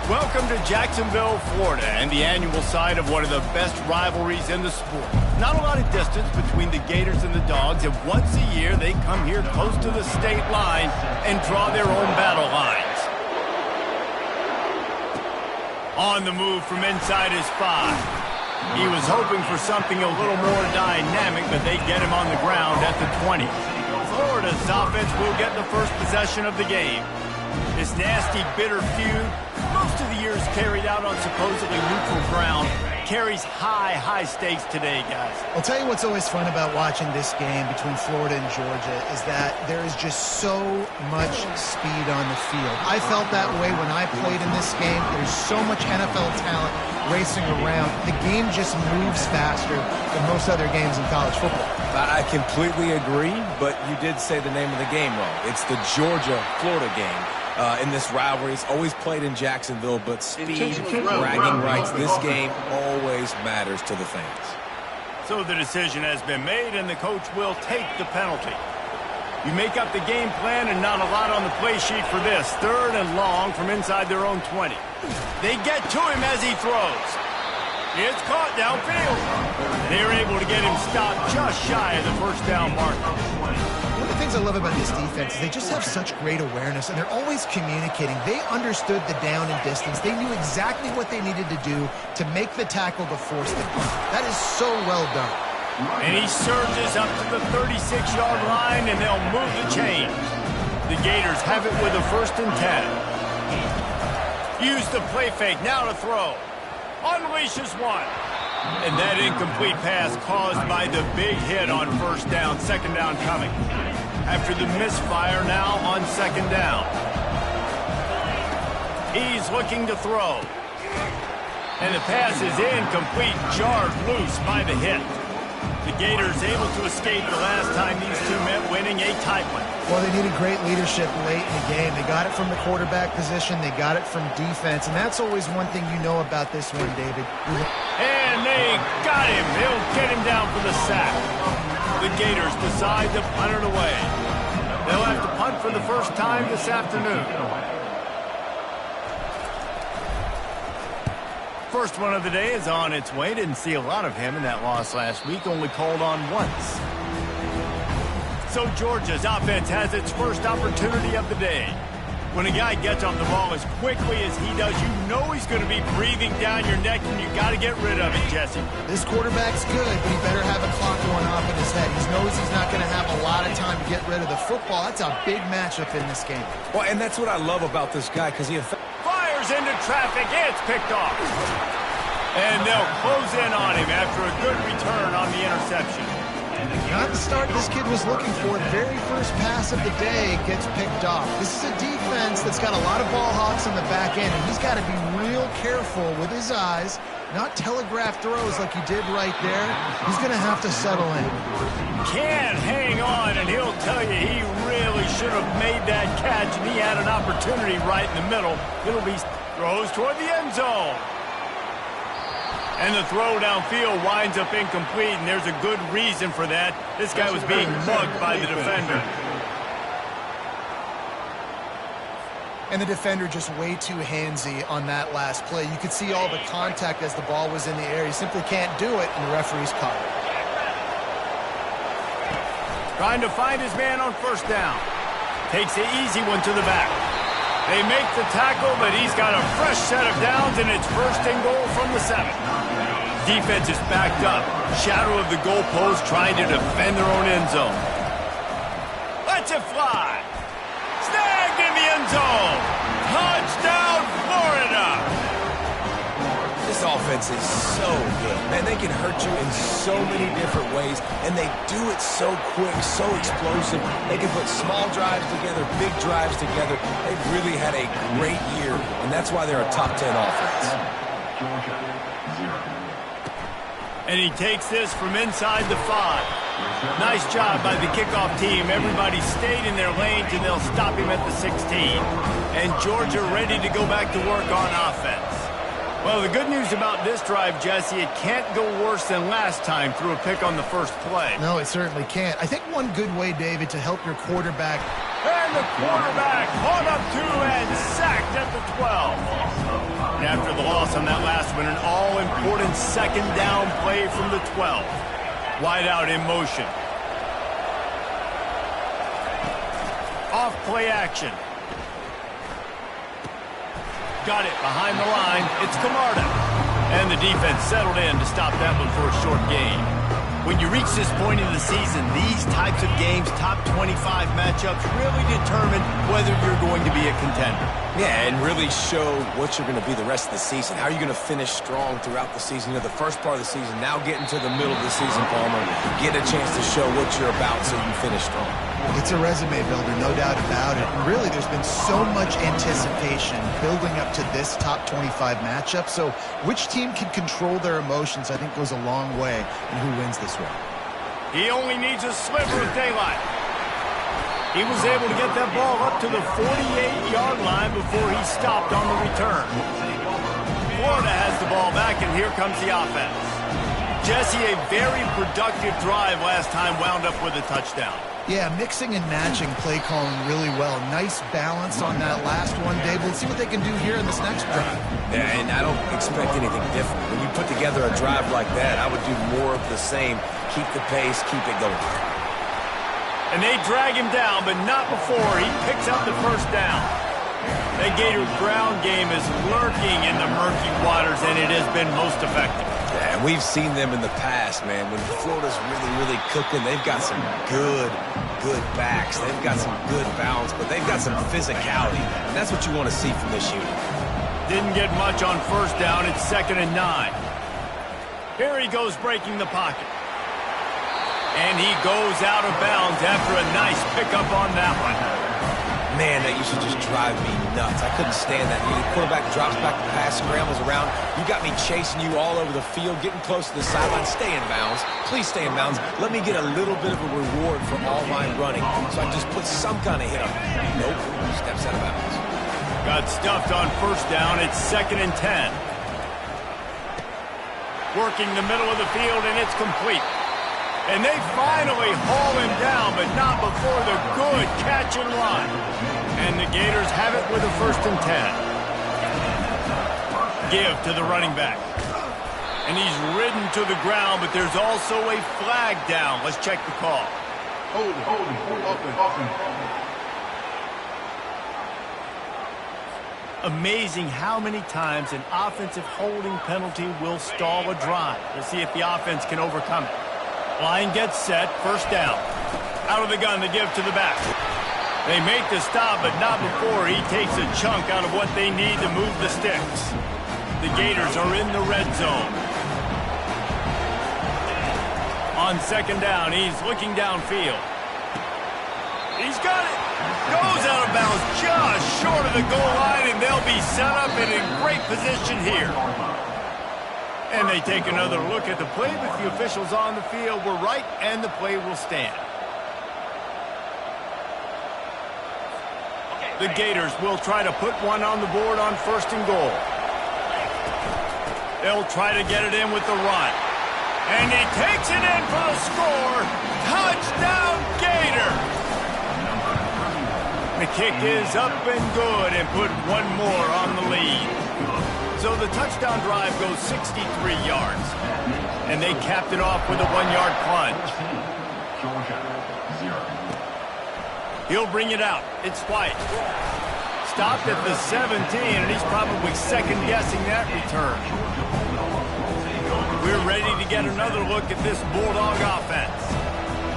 Welcome to Jacksonville, Florida, and the annual site of one of the best rivalries in the sport. Not a lot of distance between the Gators and the Dogs, and once a year they come here close to the state line and draw their own battle lines. On the move from inside his 5. He was hoping for something a little more dynamic, but they get him on the ground at the 20. Florida's offense will get the first possession of the game. This nasty, bitter feud, most of the years carried out on supposedly neutral ground, carries high stakes today, guys. I'll tell you what's always fun about watching this game between Florida and Georgia is that there is just so much speed on the field. I felt that way when I played in this game. There's so much NFL talent racing around. The game just moves faster than most other games in college football. I completely agree, but you did say the name of the game wrong. It's the Georgia-Florida game. In this rivalry, it's always played in Jacksonville, but speed, bragging rights, this game always matters to the fans. So the decision has been made, and the coach will take the penalty. You make up the game plan, and not a lot on the play sheet for this. 3rd and long from inside their own 20. They get to him as he throws. It's caught downfield. They're able to get him stopped just shy of the first down marker. One of the things I love about this defense is they just have such great awareness, and they're always communicating. They understood the down and distance. They knew exactly what they needed to do to make the tackle to force the punt. That is so well done. And he surges up to the 36-yard line, and they'll move the chains. The Gators have it with a 1st and 10. Use the play fake, now to throw. Unleashes one. And that incomplete pass caused by the big hit on 1st down, 2nd down coming. After the misfire now on 2nd down. He's looking to throw. And the pass is incomplete, jarred loose by the hit. The Gators able to escape the last time these two met, winning a tight one. Well, they needed great leadership late in the game. They got it from the quarterback position. They got it from defense. And that's always one thing you know about this one, David. And they got him. They'll get him down for the sack. The Gators decide to punt it away. They'll have to punt for the first time this afternoon. First one of the day is on its way. Didn't see a lot of him in that loss last week. Only called on once. So Georgia's offense has its first opportunity of the day. When a guy gets off the ball as quickly as he does, you know he's going to be breathing down your neck, and you got to get rid of it, Jesse. This quarterback's good, but he better have a clock going off in his head. He knows he's not going to have a lot of time to get rid of the football. That's a big matchup in this game. Well, and that's what I love about this guy, because he fires into traffic. It's picked off. And they'll close in on him after a good return on the interception. Not the start this kid was looking for. The very first pass of the day gets picked off. This is a defense that's got a lot of ball hawks on the back end, and he's got to be real careful with his eyes, not telegraph throws like he did right there. He's going to have to settle in. Can't hang on, and he'll tell you he really should have made that catch, and he had an opportunity right in the middle. It'll be throws toward the end zone. And the throw downfield winds up incomplete, and there's a good reason for that. This guy was being mugged by the defender. And the defender just way too handsy on that last play. You could see all the contact as the ball was in the air. He simply can't do it, and the referee's caught it. Trying to find his man on 1st down. Takes the easy one to the back. They make the tackle, but he's got a fresh set of downs, and it's 1st and goal from the 7. Defense is backed up. Shadow of the goalpost trying to defend their own end zone. Lets it fly. Snagged in the end zone. Touchdown, Florida. This offense is so good. Man, they can hurt you in so many different ways, and they do it so quick, so explosive. They can put small drives together, big drives together. They've really had a great year, and that's why they're a top 10 offense. And he takes this from inside the 5. Nice job by the kickoff team. Everybody stayed in their lanes, and they'll stop him at the 16. And Georgia ready to go back to work on offense. Well, the good news about this drive, Jesse, it can't go worse than last time through a pick on the first play. No, it certainly can't. I think one good way, David, to help your quarterback. And the quarterback caught up to and sacked at the 12. And after the loss on that last one, an all-important second down play from the 12. Wide out in motion. Off play action. Got it behind the line. It's Ncaa. And the defense settled in to stop that one for a short gain. When you reach this point in the season, these types of games, top 25 matchups, really determine whether you're going to be a contender. Yeah, and really show what you're going to be the rest of the season. How are you going to finish strong throughout the season? You know, the first part of the season, now getting to the middle of the season, Palmer, get a chance to show what you're about so you can finish strong. It's a resume builder, no doubt about it. And really, there's been so much anticipation building up to this top 25 matchup. So which team can control their emotions, I think, goes a long way in who wins this one. He only needs a sliver of daylight. He was able to get that ball up to the 48-yard line before he stopped on the return. Florida has the ball back, and here comes the offense. Jesse, a very productive drive last time, wound up with a touchdown. Yeah, mixing and matching play calling really well. Nice balance on that last one, Dave. We'll see what they can do here in this next drive. Yeah, and I don't expect anything different. When you put together a drive like that, I would do more of the same. Keep the pace, keep it going. And they drag him down, but not before he picks up the first down. The Gator ground game is lurking in the murky waters, and it has been most effective. Yeah, and we've seen them in the past, man. When Florida's really cooking, they've got some good backs. They've got some good balance, but they've got some physicality. And that's what you want to see from this unit. Didn't get much on first down. It's 2nd and 9. Here he goes breaking the pocket. And he goes out of bounds after a nice pickup on that one. Man, that used to just drive me nuts. I couldn't stand that. The quarterback drops back the pass, scrambles around. You got me chasing you all over the field, getting close to the sideline. Stay in bounds. Please stay in bounds. Let me get a little bit of a reward for all my running, so I can just put some kind of hit on him. Nope, steps out of bounds. Got stuffed on first down. It's 2nd and 10. Working the middle of the field, and it's complete. And they finally haul him down, but not before the good catch and run. And the Gators have it with a 1st and 10. Give to the running back. And he's ridden to the ground, but there's also a flag down. Let's check the call. Amazing how many times an offensive holding penalty will stall a drive. We'll see if the offense can overcome it. Line gets set, 1st down. Out of the gun, the give to the back. They make the stop, but not before he takes a chunk out of what they need to move the sticks. The Gators are in the red zone. On 2nd down, he's looking downfield. He's got it. Goes out of bounds just short of the goal line, and they'll be set up and in great position here. And they take another look at the play, but the officials on the field were right, and the play will stand. The Gators will try to put one on the board on 1st and goal. They'll try to get it in with the run. And he takes it in for the score. Touchdown, Gator! The kick is up and good, and put one more on the lead. So the touchdown drive goes 63 yards. And they capped it off with a 1-yard plunge. He'll bring it out. It's White. Stopped at the 17, and he's probably second-guessing that return. We're ready to get another look at this Bulldog offense.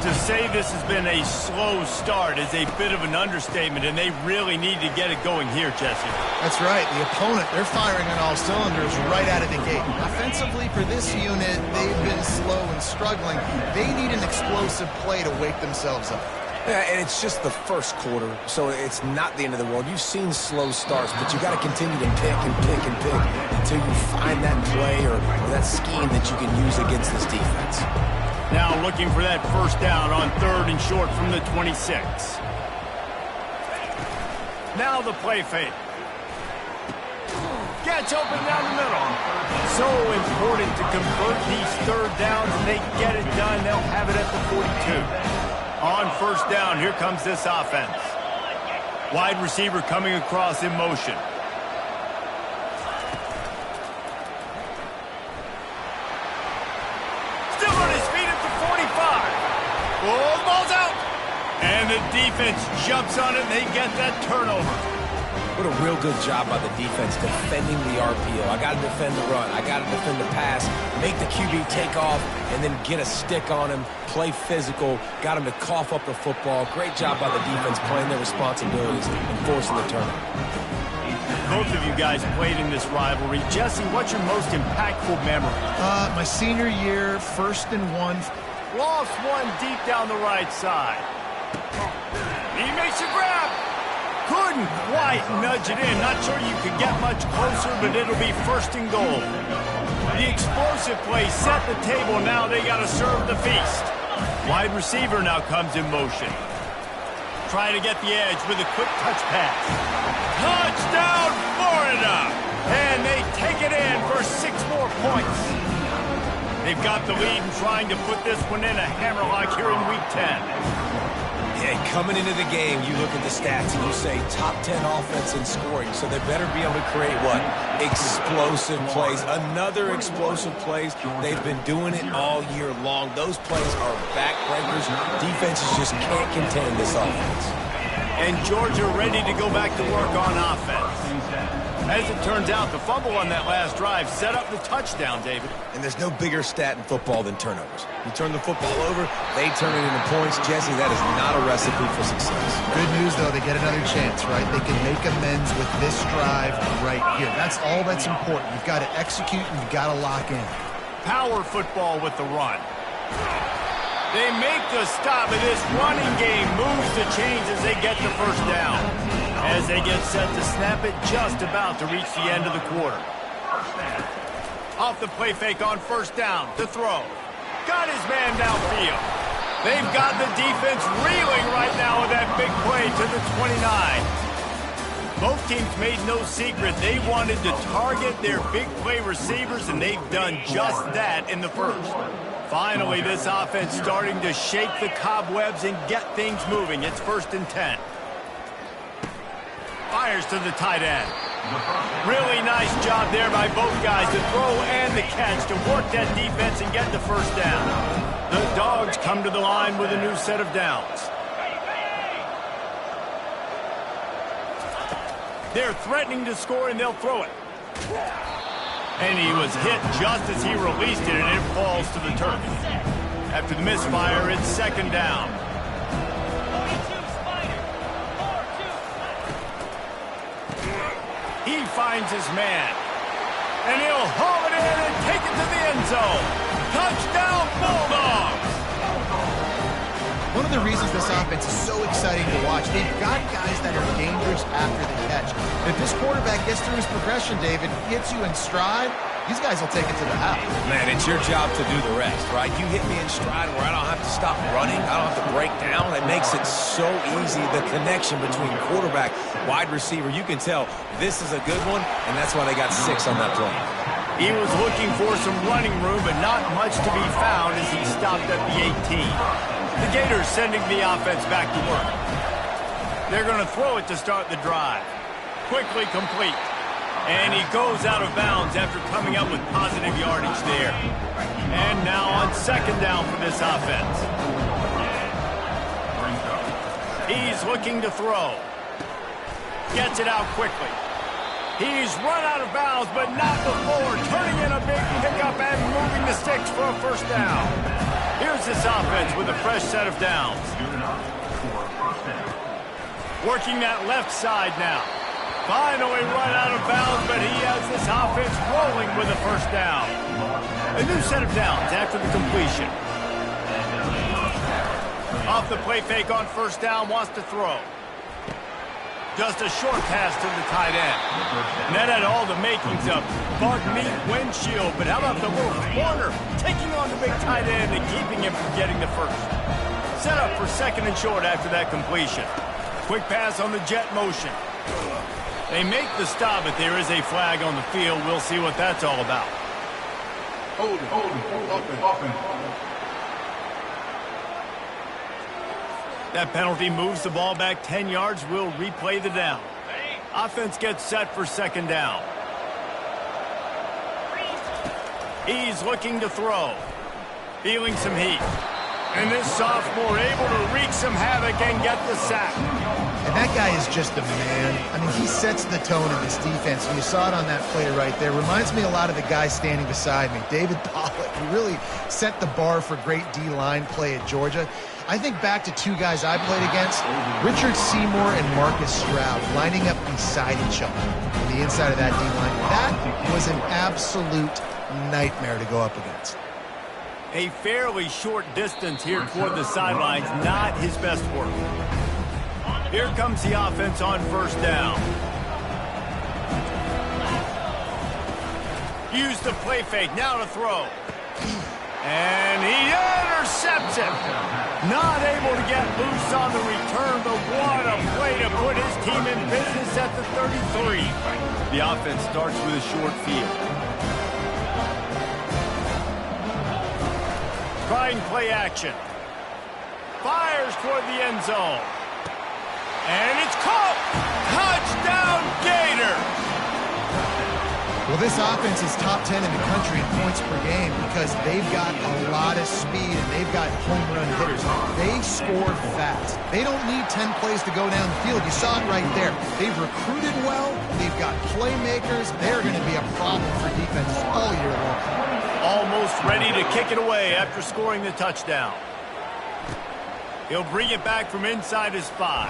To say this has been a slow start is a bit of an understatement, and they really need to get it going here, Jesse. That's right. The opponent, they're firing on all cylinders right out of the gate. Offensively, for this unit, they've been slow and struggling. They need an explosive play to wake themselves up. Yeah, and it's just the first quarter, so it's not the end of the world. You've seen slow starts, but you got to continue to pick and pick and pick until you find that play or that scheme that you can use against this defense. Now looking for that 1st down on 3rd and short from the 26. Now the play fake. Gets open down the middle. So important to convert these 3rd downs, and they get it done. They'll have it at the 42. On 1st down, here comes this offense. Wide receiver coming across in motion. And the defense jumps on it, and they get that turnover. What a real good job by the defense defending the RPO. I got to defend the run. I got to defend the pass, make the QB take off, and then get a stick on him, play physical, got him to cough up the football. Great job by the defense playing their responsibilities and forcing the turnover. Both of you guys played in this rivalry. Jesse, what's your most impactful memory? My senior year, 1st and 1. Lost one deep down the right side. He makes a grab. Couldn't quite nudge it in. Not sure you could get much closer, but it'll be 1st and goal. The explosive play set the table. Now they got to serve the feast. Wide receiver now comes in motion. Trying to get the edge with a quick touch pass. Touchdown, Florida! And they take it in for 6 more points. They've got the lead and trying to put this one in a hammerlock here in Week 10. Yeah, coming into the game, you look at the stats and you say top 10 offense in scoring, so they better be able to create what? Explosive plays. Another explosive plays. They've been doing it all year long. Those plays are backbreakers. Defenses just can't contain this offense. And Georgia ready to go back to work on offense. As it turns out, the fumble on that last drive set up the touchdown, David. And there's no bigger stat in football than turnovers. You turn the football over, they turn it into points. Jesse, that is not a recipe for success. Good news, though, they get another chance, right? They can make amends with this drive right here. That's all that's important. You've got to execute and you've got to lock in. Power football with the run. They make the stop, and this running game moves the chains as they get the 1st down. As they get set to snap it, just about to reach the end of the quarter. Off the play fake on 1st down to throw. Got his man downfield. They've got the defense reeling right now with that big play to the 29. Both teams made no secret. They wanted to target their big play receivers, and they've done just that in the 1st. Finally, this offense starting to shake the cobwebs and get things moving. It's 1st and 10. Fires to the tight end. Really nice job there by both guys to throw and the catch to work that defense and get the 1st down. The Dogs come to the line with a new set of downs. They're threatening to score, and they'll throw it. And he was hit just as he released it, and it falls to the turf. After the misfire, it's 2nd down. He finds his man. And he'll haul it in and take it to the end zone. Touchdown, Bulldogs! One of the reasons this offense is so exciting to watch, they've got guys that are dangerous after the catch. If this quarterback gets through his progression, David, hits you in stride, these guys will take it to the house. Man, it's your job to do the rest, right? You hit me in stride where I don't have to stop running. I don't have to break down. It makes it so easy, the connection between quarterback, wide receiver. You can tell this is a good one, and that's why they got 6 on that play. He was looking for some running room, but not much to be found as he stopped at the 18. The Gators sending the offense back to work. They're going to throw it to start the drive. Quickly complete. And he goes out of bounds after coming up with positive yardage there. And now on 2nd down for this offense. He's looking to throw. Gets it out quickly. He's run out of bounds, but not before turning in a big pickup and moving the sticks for a 1st down. Here's this offense with a fresh set of downs. Working that left side now. Finally run out of bounds, but he has this offense rolling with a 1st down. A new set of downs after the completion. Off the play fake on 1st down, wants to throw. Just a short pass to the tight end. And that had all the makings of bug meat windshield, but how about the little corner taking on the big tight end and keeping him from getting the 1st. Set up for 2nd and short after that completion. Quick pass on the jet motion. They make the stop, but there is a flag on the field. We'll see what that's all about. Hold it. That penalty moves the ball back 10 yards. We'll replay the down. Offense gets set for 2nd down. He's looking to throw. Feeling some heat. And this sophomore able to wreak some havoc and get the sack. And that guy is just a man. I mean, he sets the tone in this defense. And you saw it on that play right there. Reminds me a lot of the guy standing beside me, David Pollock. He really set the bar for great D-line play at Georgia. I think back to two guys I played against, Richard Seymour and Marcus Stroud, lining up beside each other on the inside of that D-line. That was an absolute nightmare to go up against. A fairly short distance here toward the sidelines, not his best work. Here comes the offense on first down. Use the play fake, now to throw. And he intercepts it. Not able to get loose on the return, but what a play to put his team in business at the 33. The offense starts with a short field. Trying play action. Fires toward the end zone. And it's caught. Touchdown, Gator. Well, this offense is top 10 in the country in points per game because they've got a lot of speed and they've got home run hitters. They score fast. They don't need 10 plays to go down the field. You saw it right there. They've recruited well. They've got playmakers. They're going to be a problem for defenses all year long. Almost ready to kick it away after scoring the touchdown. He'll bring it back from inside his 5.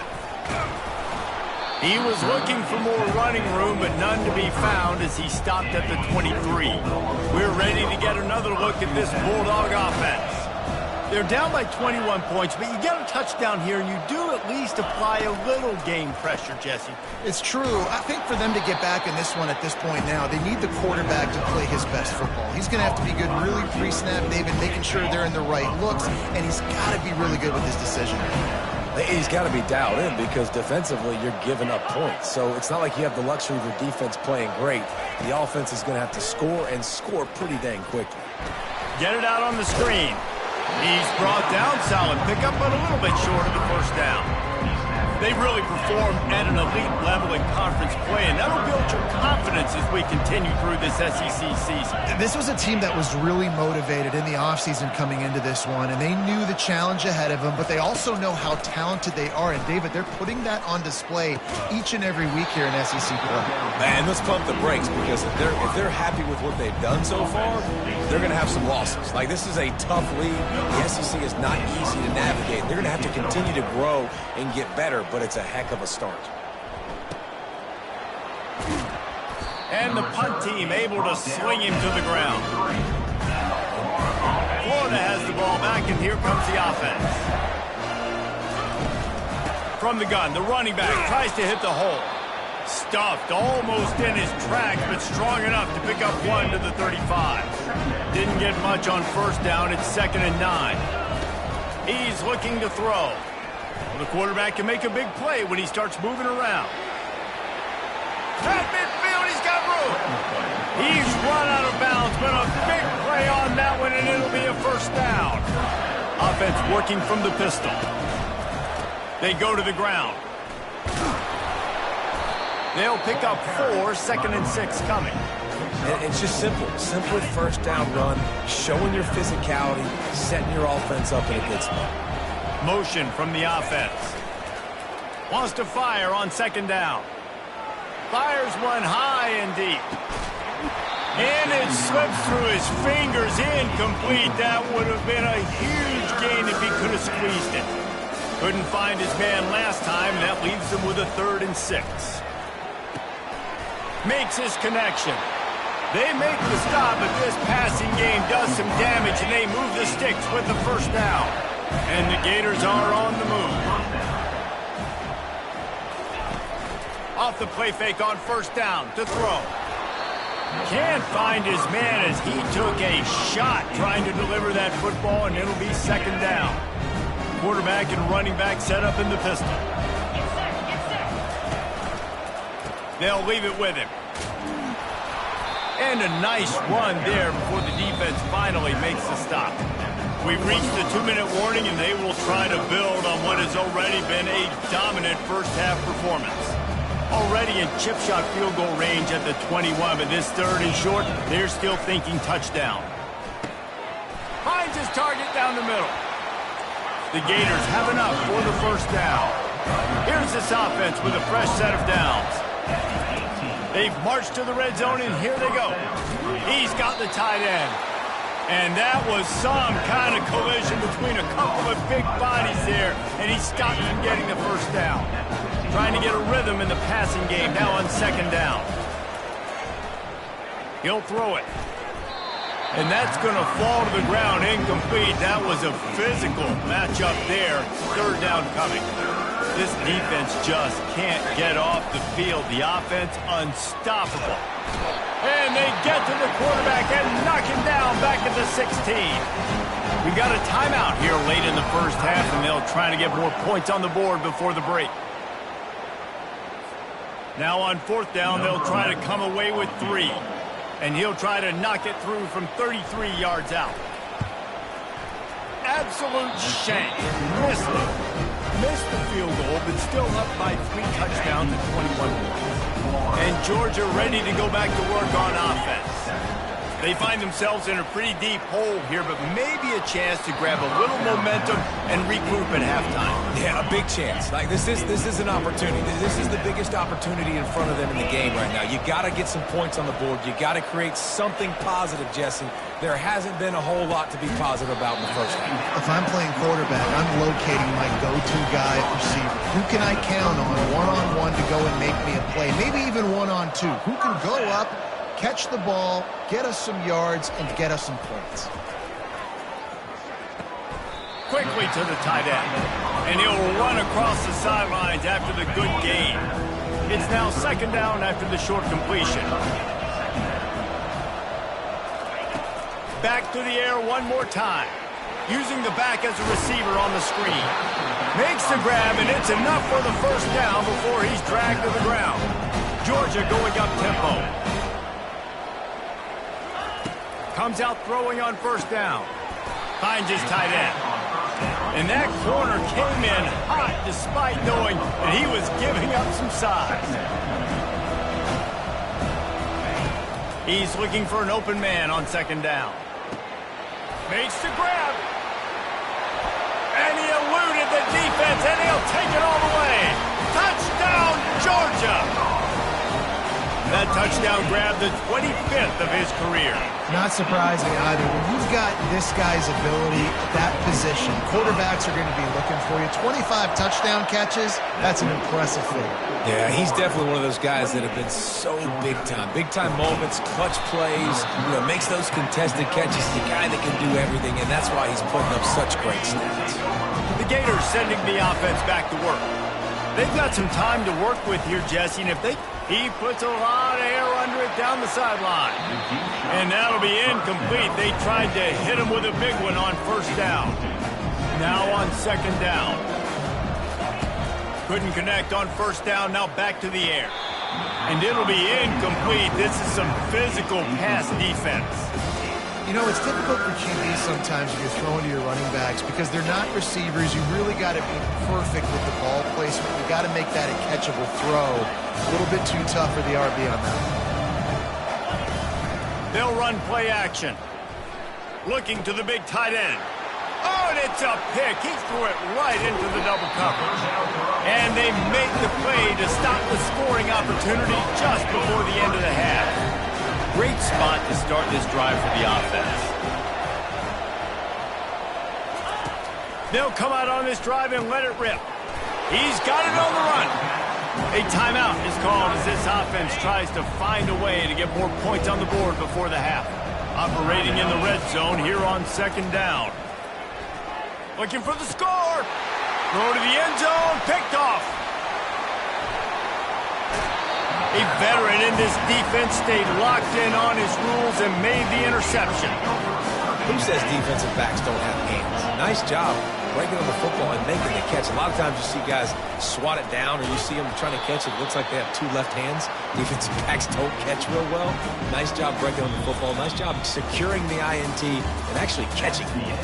He was looking for more running room, but none to be found as he stopped at the 23. We're ready to get another look at this Bulldog offense. They're down by 21 points, but you get a touchdown here, and you do at least apply a little game pressure, Jesse. It's true. I think for them to get back in this one at this point now, they need the quarterback to play his best football. He's going to have to be good really pre-snap, David, making sure they're in the right looks, and he's got to be really good with his decision. He's got to be dialed in because defensively you're giving up points. So it's not like you have the luxury of your defense playing great. The offense is going to have to score and score pretty dang quickly. Get it out on the screen. He's brought down, solid pickup, but a little bit short of the first down. They really performed at an elite level in conference play, and that'll build your confidence as we continue through this SEC season. This was a team that was really motivated in the offseason coming into this one, and they knew the challenge ahead of them, but they also know how talented they are. And, David, they're putting that on display each and every week here in SEC play. And let's pump the brakes because if they're happy with what they've done so far, they're going to have some losses. Like, this is a tough league. The SEC is not easy to navigate. They're going to have to continue to grow and get better, but it's a heck of a start. And the punt team able to swing him to the ground. Florida has the ball back, and here comes the offense. From the gun, the running back tries to hit the hole. Stuffed almost in his tracks, but strong enough to pick up 1 to the 35. Didn't get much on first down. It's 2nd and 9. He's looking to throw. The quarterback can make a big play when he starts moving around. At midfield, he's got room. He's run out of bounds, but a big play on that one, and it'll be a first down. Offense working from the pistol. They go to the ground. They'll pick up 4, 2nd and 6 coming. And it's just simple first down run, showing your physicality, setting your offense up in a good spot. Motion from the offense. Wants to fire on 2nd down. Fires one high and deep. And it slips through his fingers, incomplete. That would have been a huge gain if he could have squeezed it. Couldn't find his man last time, and that leaves him with a 3rd and 6. Makes his connection. They make the stop, but this passing game does some damage, and they move the sticks with the first down. And the Gators are on the move. Off the play fake on first down to throw. Can't find his man as he took a shot trying to deliver that football, and it'll be 2nd down. Quarterback and running back set up in the pistol. They'll leave it with him. And a nice run there before the defense finally makes the stop. We've reached the 2-minute warning, and they will try to build on what has already been a dominant first-half performance. Already in chip shot field goal range at the 21, but this 3rd and short, they're still thinking touchdown. Finds his target down the middle. The Gators have enough for the first down. Here's this offense with a fresh set of downs. They've marched to the red zone, and here they go. He's got the tight end. And that was some kind of collision between a couple of big bodies there, and he stopped from getting the first down. Trying to get a rhythm in the passing game now on second down. He'll throw it. And that's going to fall to the ground incomplete. That was a physical matchup there. Third down coming. This defense just can't get off the field. The offense unstoppable. And they get to the quarterback and knock him down back at the 16. We got a timeout here late in the first half, and they'll try to get more points on the board before the break. Now on fourth down, they'll try to come away with 3. And he'll try to knock it through from 33 yards out. Absolute shank. Missed it. Missed the field goal, but still up by 3 touchdowns and 21 points. And Georgia ready to go back to work on offense. They find themselves in a pretty deep hole here, but maybe a chance to grab a little momentum and regroup at halftime. Yeah, a big chance. Like this is an opportunity. This is the biggest opportunity in front of them in the game right now. You got to get some points on the board. You got to create something positive, Jesse. There hasn't been a whole lot to be positive about in the first half. If I'm playing quarterback, I'm locating my go-to guy at receiver. Who can I count on one-on-one to go and make me a play? Maybe even one-on-two. Who can go up, catch the ball, get us some yards, and get us some points? Quickly to the tight end. And he'll run across the sidelines after the good gain. It's now second down after the short completion. Back to the air one more time. Using the back as a receiver on the screen. Makes the grab, and it's enough for the first down before he's dragged to the ground. Georgia going up tempo. Comes out throwing on first down. Finds his tight end. And that corner came in hot despite knowing that he was giving up some size. He's looking for an open man on second down. Makes the grab. And he eluded the defense, and he'll take it all the way. Touchdown, Georgia! That touchdown grabbed the 25th of his career. Not surprising either. When you've got this guy's ability at that position, quarterbacks are going to be looking for you. 25 touchdown catches, that's an impressive figure. Yeah, he's definitely one of those guys that have been so big time. Big time moments, clutch plays, makes those contested catches. The guy that can do everything, and that's why he's putting up such great stats. The Gators sending the offense back to work. They've got some time to work with here, Jesse, and he puts a lot of air under it down the sideline. And that'll be incomplete. They tried to hit him with a big one on first down. Now on second down. Couldn't connect on first down, now back to the air. And it'll be incomplete. This is some physical pass defense. You know, it's difficult for QBs sometimes when you're throwing to your running backs because they're not receivers. You really got to be perfect with the ball placement. You got to make that a catchable throw. A little bit too tough for the RB on that one. They'll run play action. Looking to the big tight end. Oh, and it's a pick. He threw it right into the double coverage. And they make the play to stop the scoring opportunity just before the end of the half. Great spot to start this drive for the offense. They'll come out on this drive and let it rip. He's got it on the run. A timeout is called as this offense tries to find a way to get more points on the board before the half. Operating in the red zone here on second down. Looking for the score. Throw to the end zone. Picked off. A veteran in this defense stayed locked in on his rules and made the interception. Who says defensive backs don't have hands? Nice job breaking on the football and making the catch. A lot of times you see guys swat it down or you see them trying to catch it. It looks like they have 2 left hands. Defensive backs don't catch real well. Nice job breaking on the football. Nice job securing the INT and actually catching it.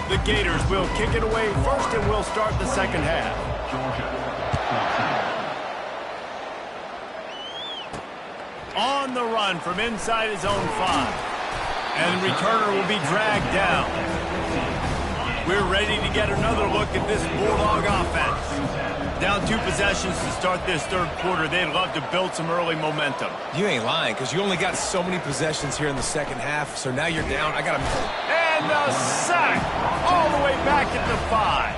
The Gators will kick it away first and will start the second half. On the run from inside his own 5. And the returner will be dragged down. We're ready to get another look at this Bulldog offense. Down 2 possessions to start this third quarter. They'd love to build some early momentum. You ain't lying, because you only got so many possessions here in the second half, so now you're down. And a sack all the way back at the 5.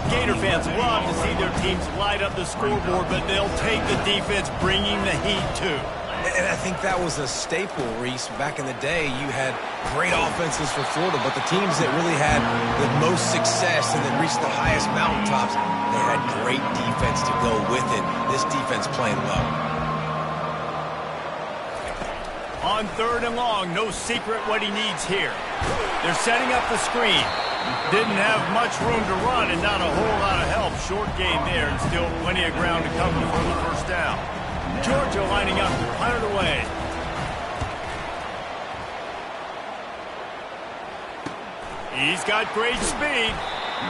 Gator fans love to see their teams light up the scoreboard, but they'll take the defense bringing the heat too. And I think that was a staple, Reese. Back in the day, you had great offenses for Florida, but the teams that really had the most success and that reached the highest mountaintops, they had great defense to go with it. This defense playing well. On 3rd and long, no secret what he needs here. They're setting up the screen. Didn't have much room to run and not a whole lot of help. Short game there and still plenty of ground to cover for the first down. Georgia lining up to punt it away. He's got great speed.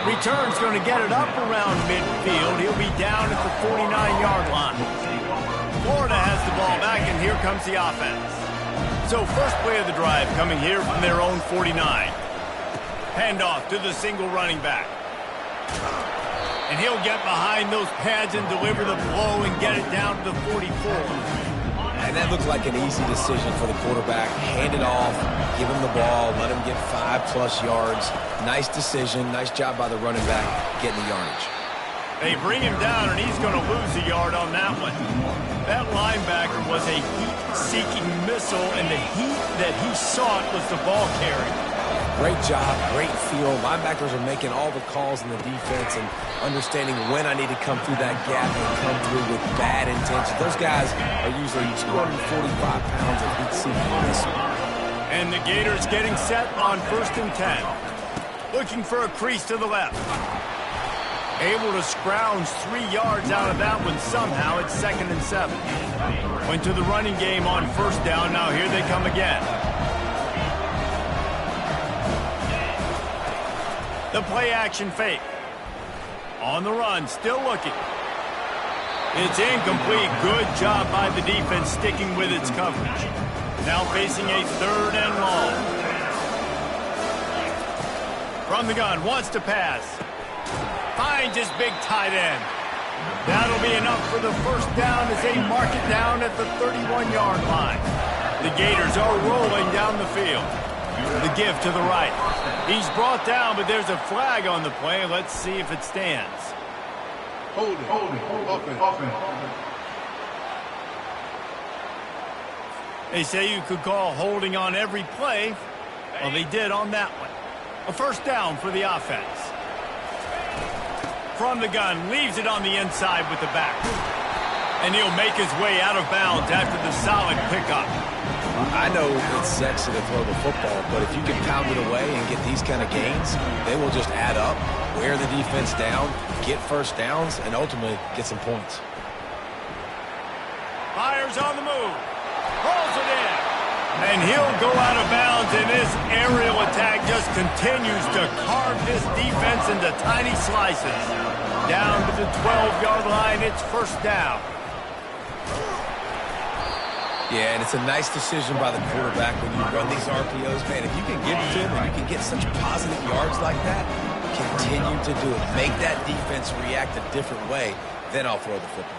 Return's going to get it up around midfield. He'll be down at the 49-yard line. Florida has the ball back, and here comes the offense. So first play of the drive coming here from their own 49. Handoff to the single running back. And he'll get behind those pads and deliver the blow and get it down to the 44. And that looked like an easy decision for the quarterback. Hand it off, give him the ball, let him get 5+ yards. Nice decision. Nice job by the running back getting the yardage. They bring him down, and he's going to lose a yard on that one. That linebacker was a heat-seeking missile, and the heat that he sought was the ball carry. Great job, great feel. Linebackers are making all the calls in the defense and understanding when I need to come through that gap and come through with bad intention. Those guys are usually 245 pounds of heat-seeking missile. And the Gators getting set on 1st and 10. Looking for a crease to the left. Able to scrounge 3 yards out of that one somehow. It's 2nd and 7. Went to the running game on 1st down. Now here they come again. The play action fake. On the run, still looking. It's incomplete. Good job by the defense sticking with its coverage. Now facing a 3rd and long. From the gun, wants to pass. Finds his big tight end. That'll be enough for the first down as they mark it down at the 31-yard line. The Gators are rolling down the field. The give to the right. He's brought down, but there's a flag on the play. Let's see if it stands. Hold it. Offense. They say you could call holding on every play. Well, they did on that one. A first down for the offense. From the gun, leaves it on the inside with the back. And he'll make his way out of bounds after the solid pickup. I know it's sexy to throw the football, but if you can pound it away and get these kind of gains, they will just add up, wear the defense down, get first downs, and ultimately get some points. Fires on the move. Rolls it in. And he'll go out of bounds, and this aerial attack just continues to carve this defense into tiny slices. Down to the 12-yard line, it's first down. Yeah, and it's a nice decision by the quarterback when you run these RPOs. Man, if you can get to him and you can get such positive yards like that, continue to do it. Make that defense react a different way, then I'll throw the football.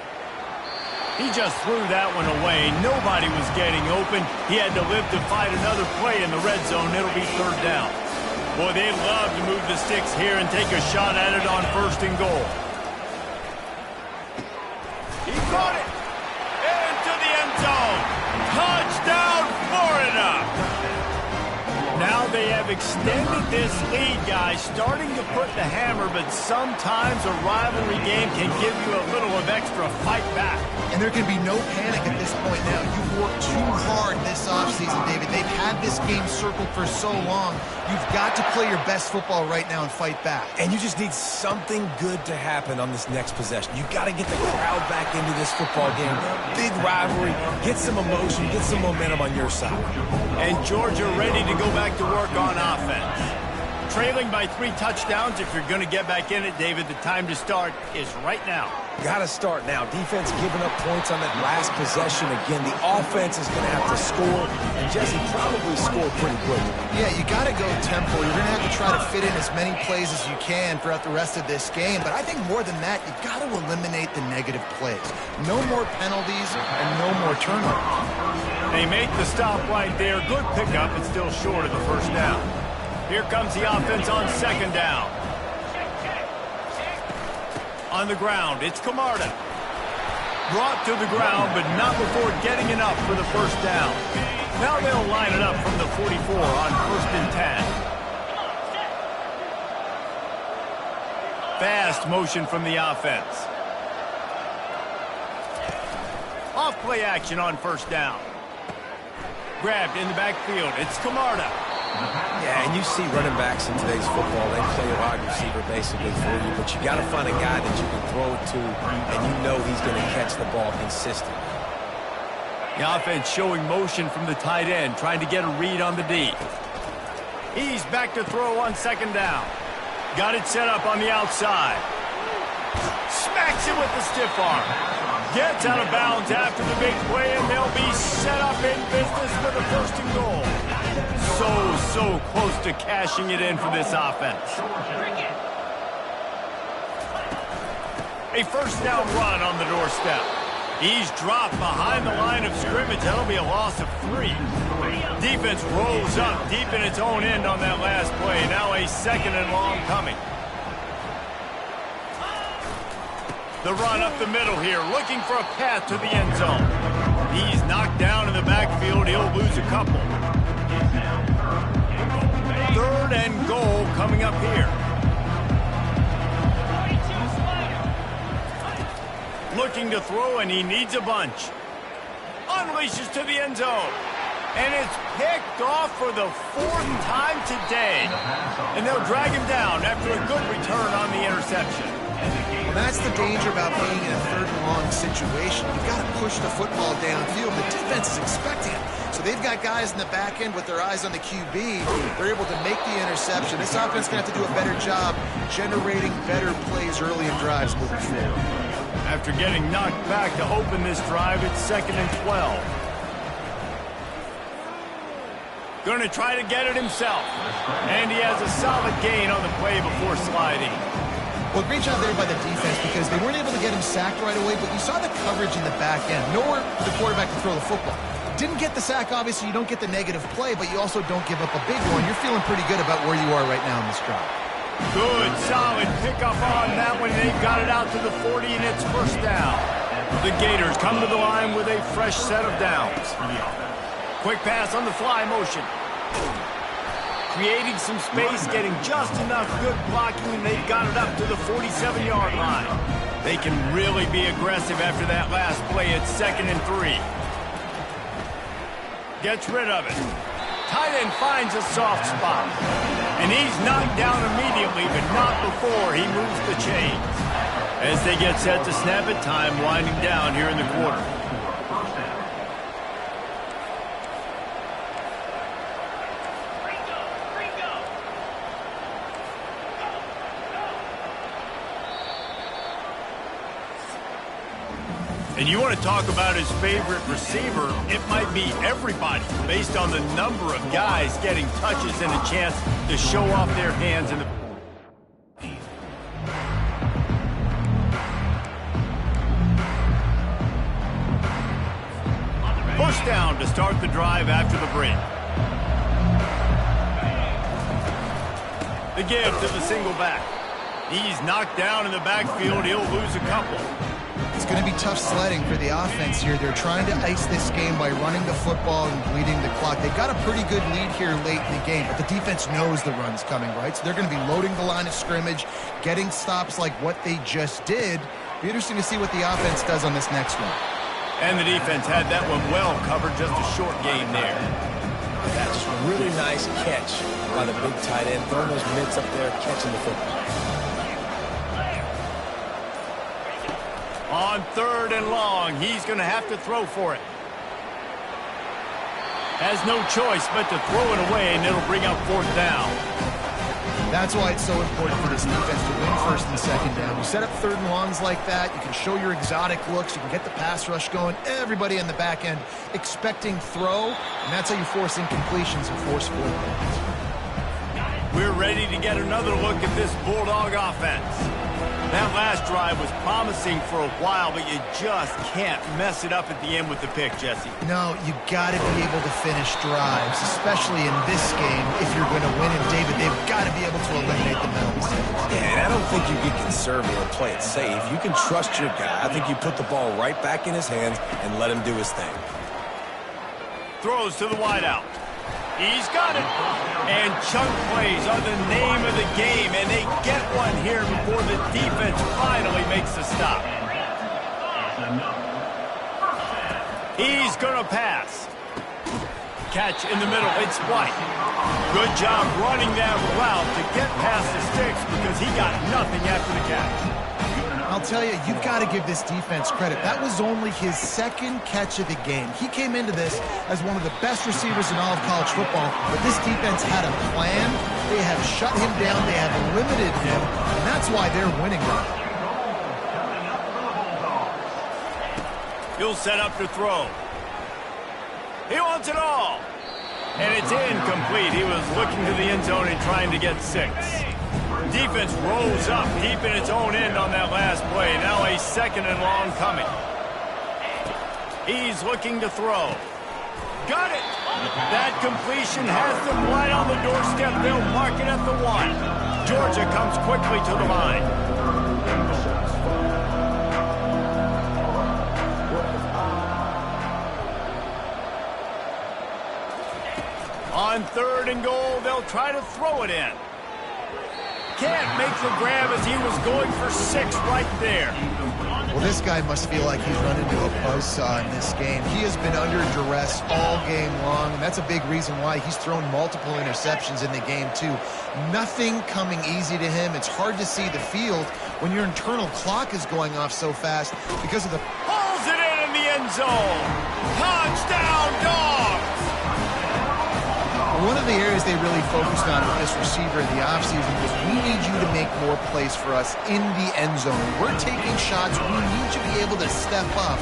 He just threw that one away. Nobody was getting open. He had to live to fight another play in the red zone. It'll be 3rd down. Boy, they love to move the sticks here and take a shot at it on 1st and goal. He caught it. Into the end zone. Touchdown, Florida! Now they have extended this lead, guys, starting to put the hammer, but sometimes a rivalry game can give you a little of extra fight back. And there can be no panic at this point now. You've worked too hard this offseason, David. They've had this game circled for so long. You've got to play your best football right now and fight back. And you just need something good to happen on this next possession. You've got to get the crowd back into this football game. Big rivalry. Get some emotion. Get some momentum on your side. And Georgia ready to go back to work on offense. Trailing by 3 touchdowns. If you're going to get back in it, David, the time to start is right now. Got to start now. Defense giving up points on that last possession. Again, the offense is going to have to score, and Jesse probably scored pretty quickly. Yeah, you got to go tempo. You're going to have to try to fit in as many plays as you can throughout the rest of this game. But I think more than that, you've got to eliminate the negative plays. No more penalties and no more turnovers. They make the stop right there. Good pickup, but still short of the first down. Here comes the offense on second down. On the ground, it's Camarda. Brought to the ground, but not before getting enough for the first down. Now they'll line it up from the 44 on 1st and 10. Fast motion from the offense. Off play action on first down. Grabbed in the backfield, it's Camarda. Yeah, and you see running backs in today's football, they play a wide receiver basically for you, but you got to find a guy that you can throw it to, and you know he's going to catch the ball consistently. The offense showing motion from the tight end, trying to get a read on the D. He's back to throw on second down. Got it set up on the outside. Smacks it with the stiff arm. Gets out of bounds after the big play, and they'll be set up in business for the 1st and goal. So close to cashing it in for this offense. A first down run on the doorstep. He's dropped behind the line of scrimmage. That'll be a loss of 3. Defense rolls up deep in its own end on that last play. Now a 2nd and long coming. The run up the middle here, looking for a path to the end zone. He's knocked down in the backfield. He'll lose a couple. 3rd and goal coming up here. Looking to throw, and he needs a bunch. Unleashes to the end zone. And it's picked off for the 4th time today. And they'll drag him down after a good return on the interception. Well, that's the danger about being in a 3rd and long situation. You've got to push the football downfield. The defense is expecting it. So they've got guys in the back end with their eyes on the QB. They're able to make the interception. This offense is going to have to do a better job generating better plays early in drives moving forward. After getting knocked back to open this drive, it's 2nd and 12. Going to try to get it himself. And he has a solid gain on the play before sliding. Well, great job there by the defense because they weren't able to get him sacked right away, but you saw the coverage in the back end. Nowhere for the quarterback to throw the football. Didn't get the sack, obviously. You don't get the negative play, but you also don't give up a big one. You're feeling pretty good about where you are right now in this drive. Good, solid pickup on that one. They've got it out to the 40, and it's first down. The Gators come to the line with a fresh set of downs. Quick pass on the fly motion. Creating some space, getting just enough good blocking, and they've got it up to the 47-yard line. They can really be aggressive after that last play. It's 2nd and 3. Gets rid of it. Tight end finds a soft spot. And he's knocked down immediately, but not before he moves the chains. As they get set to snap it, time winding down here in the quarter. And you want to talk about his favorite receiver, it might be everybody based on the number of guys getting touches and a chance to show off their hands in the... First down to start the drive after the break. The give to the single back. He's knocked down in the backfield. He'll lose a couple. It's going to be tough sledding for the offense here. They're trying to ice this game by running the football and bleeding the clock. They've got a pretty good lead here late in the game, but the defense knows the run's coming, right? So they're going to be loading the line of scrimmage, getting stops like what they just did. Be interesting to see what the offense does on this next one. And the defense had that one well covered, just a short gain there. That's a really nice catch by the big tight end, throwing those mitts up there, catching the football. On 3rd and long, he's going to have to throw for it. Has no choice but to throw it away, and it'll bring up 4th down. That's why it's so important for this defense to win first and second down. You set up third and longs like that, you can show your exotic looks, you can get the pass rush going, everybody on the back end expecting throw, and that's how you force incompletions and force 4 points. We're ready to get another look at this Bulldog offense. That last drive was promising for a while, but you just can't mess it up at the end with the pick, Jesse. No, you got to be able to finish drives, especially in this game. If you're going to win, and David, they've got to be able to eliminate the mental mistakes. Yeah, and I don't think you get conservative and play it safe. You can trust your guy. I think you put the ball right back in his hands and let him do his thing. Throws to the wideout. He's got it. And chunk plays are the name of the game, and they get one here before the defense finally makes a stop. He's going to pass. Catch in the middle. It's White. Good job running that route to get past the sticks because he got nothing after the catch. I'll tell you, you've got to give this defense credit. That was only his second catch of the game. He came into this as one of the best receivers in all of college football, but this defense had a plan. They have shut him down. They have limited him, and that's why they're winning right now. He'll set up to throw. He wants it all. And it's incomplete. He was looking to the end zone and trying to get 6. Defense rolls up deep in its own end on that last play. Now a 2nd and long coming. He's looking to throw. Got it! That completion has them right on the doorstep. They'll mark it at the 1. Georgia comes quickly to the line. On 3rd and goal, they'll try to throw it in. Can't make the grab as he was going for 6 right there. Well, this guy must feel like he's run into a buzzsaw in this game. He has been under duress all game long, and that's a big reason why he's thrown multiple interceptions in the game, too. Nothing coming easy to him. It's hard to see the field when your internal clock is going off so fast because of the... Pulls it in the end zone. Touchdown, Dogs! One of the areas they really focused on with this receiver in the offseason was we need you to make more plays for us in the end zone. We're taking shots. We need you to be able to step up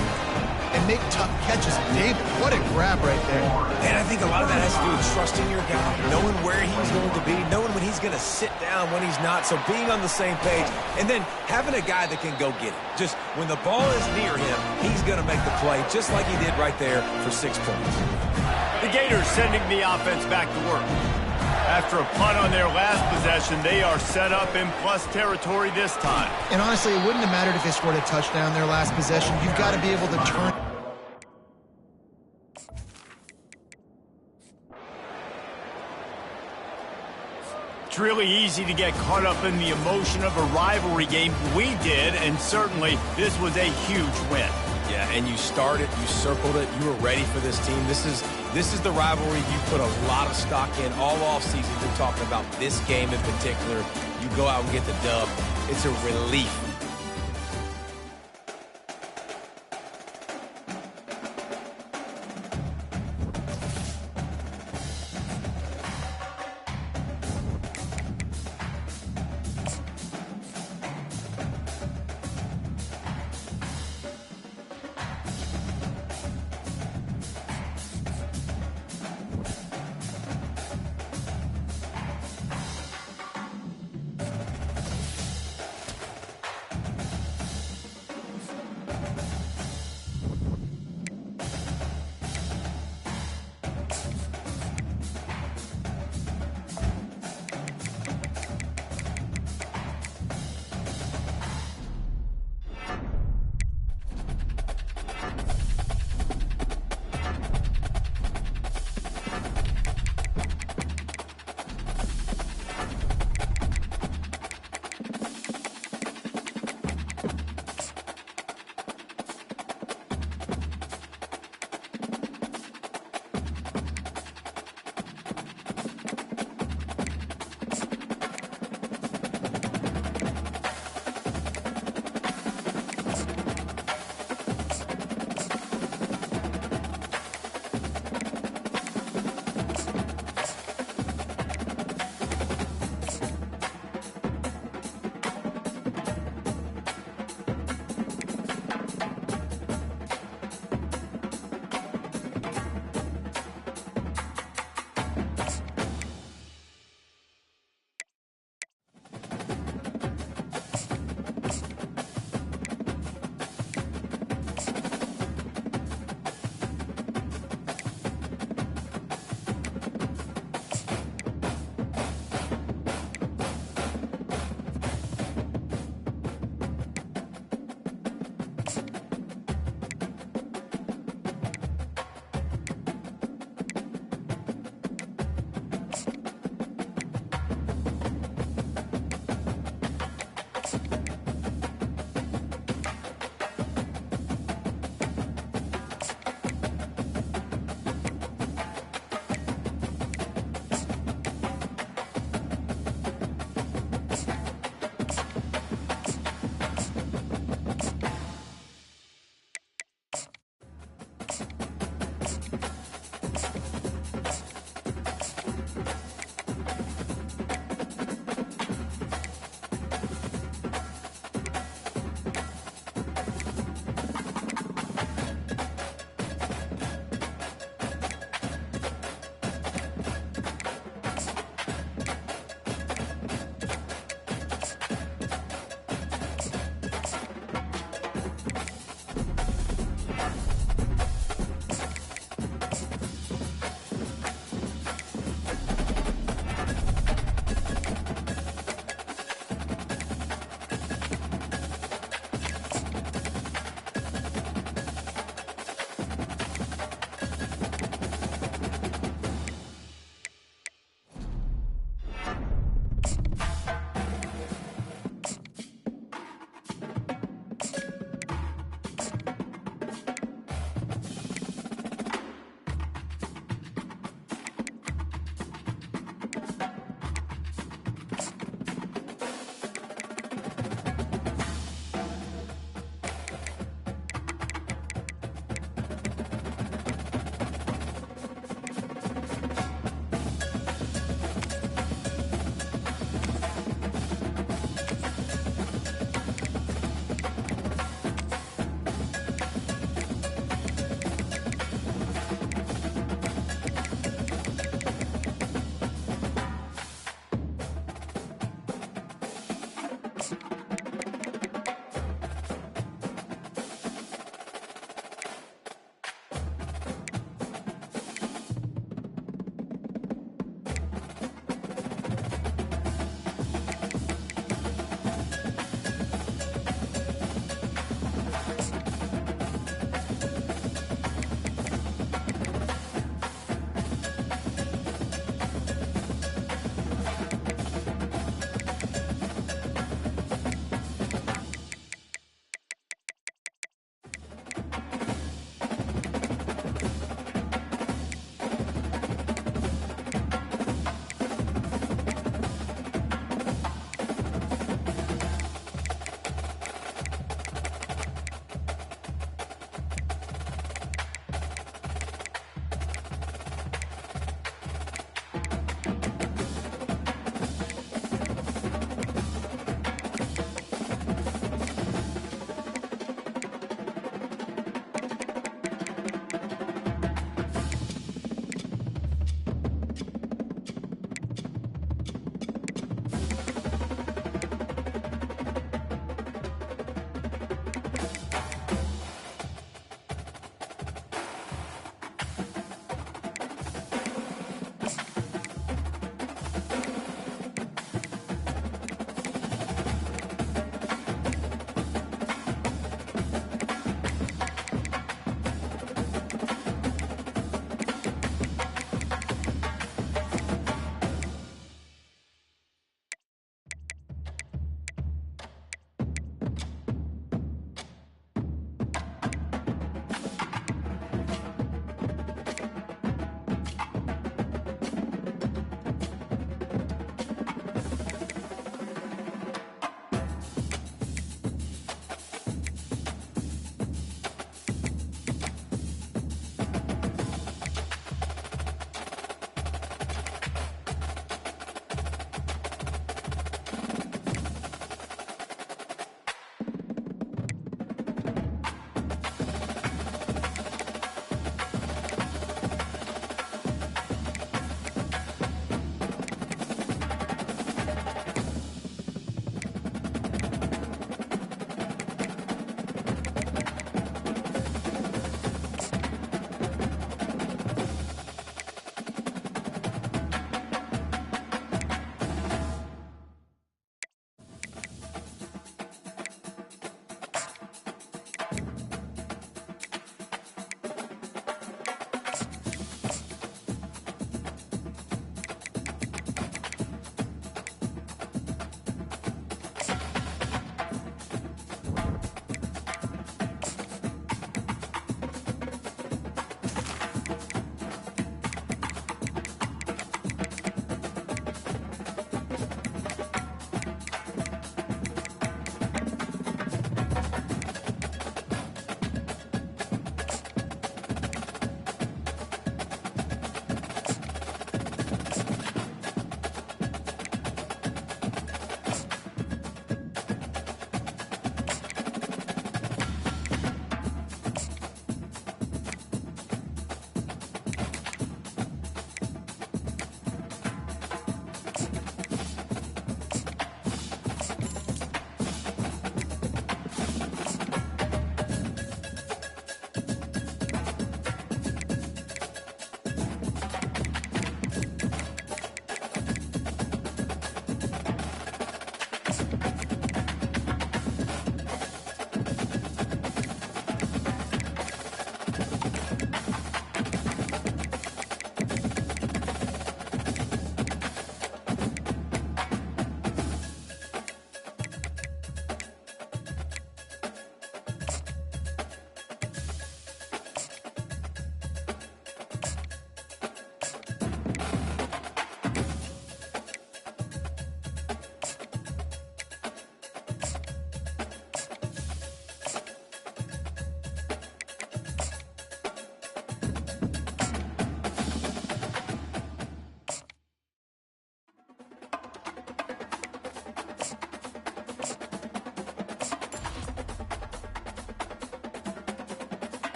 and make tough catches. David, what a grab right there. And I think a lot of that has to do with trusting your guy, knowing where he's going to be, knowing when he's going to sit down, when he's not, so being on the same page, and then having a guy that can go get it. Just when the ball is near him, he's going to make the play, just like he did right there for 6 points. The Gators sending the offense back to work. After a punt on their last possession, they are set up in plus territory this time. And honestly, it wouldn't have mattered if they scored a touchdown their last possession. You've got to be able to turn... It's really easy to get caught up in the emotion of a rivalry game. We did, and certainly this was a huge win. Yeah, and you started, you circled it, you were ready for this team. This is the rivalry you put a lot of stock in all offseason. You're talking about this game in particular. You go out and get the dub. It's a relief.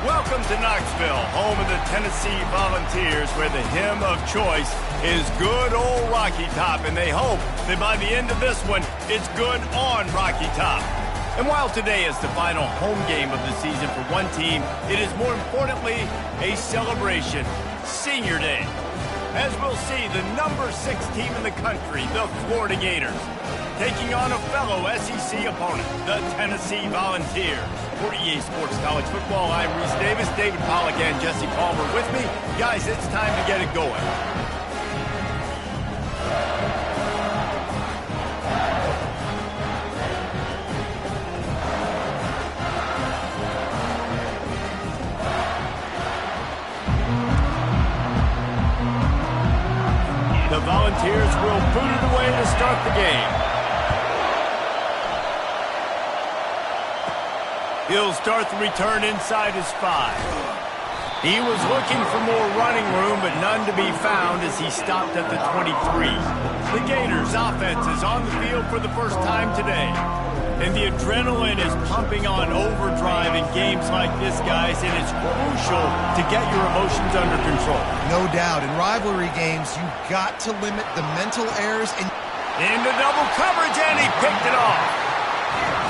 Welcome to Knoxville, home of the Tennessee Volunteers, where the hymn of choice is good old Rocky Top, and they hope that by the end of this one, it's good on Rocky Top. And while today is the final home game of the season for one team, it is more importantly a celebration, Senior Day. As we'll see, the number 6 team in the country, the Florida Gators, taking on a fellow SEC opponent, the Tennessee Volunteers. For EA Sports College Football, I'm Reese Davis, David Pollack, and Jesse Palmer with me. Guys, it's time to get it going. The Volunteers will boot it away to start the game. He'll start the return inside his 5. He was looking for more running room, but none to be found as he stopped at the 23. The Gators' offense is on the field for the first time today. And the adrenaline is pumping on overdrive in games like this, guys, and it's crucial to get your emotions under control. No doubt. In rivalry games, you've got to limit the mental errors. And into double coverage, and he picked it off.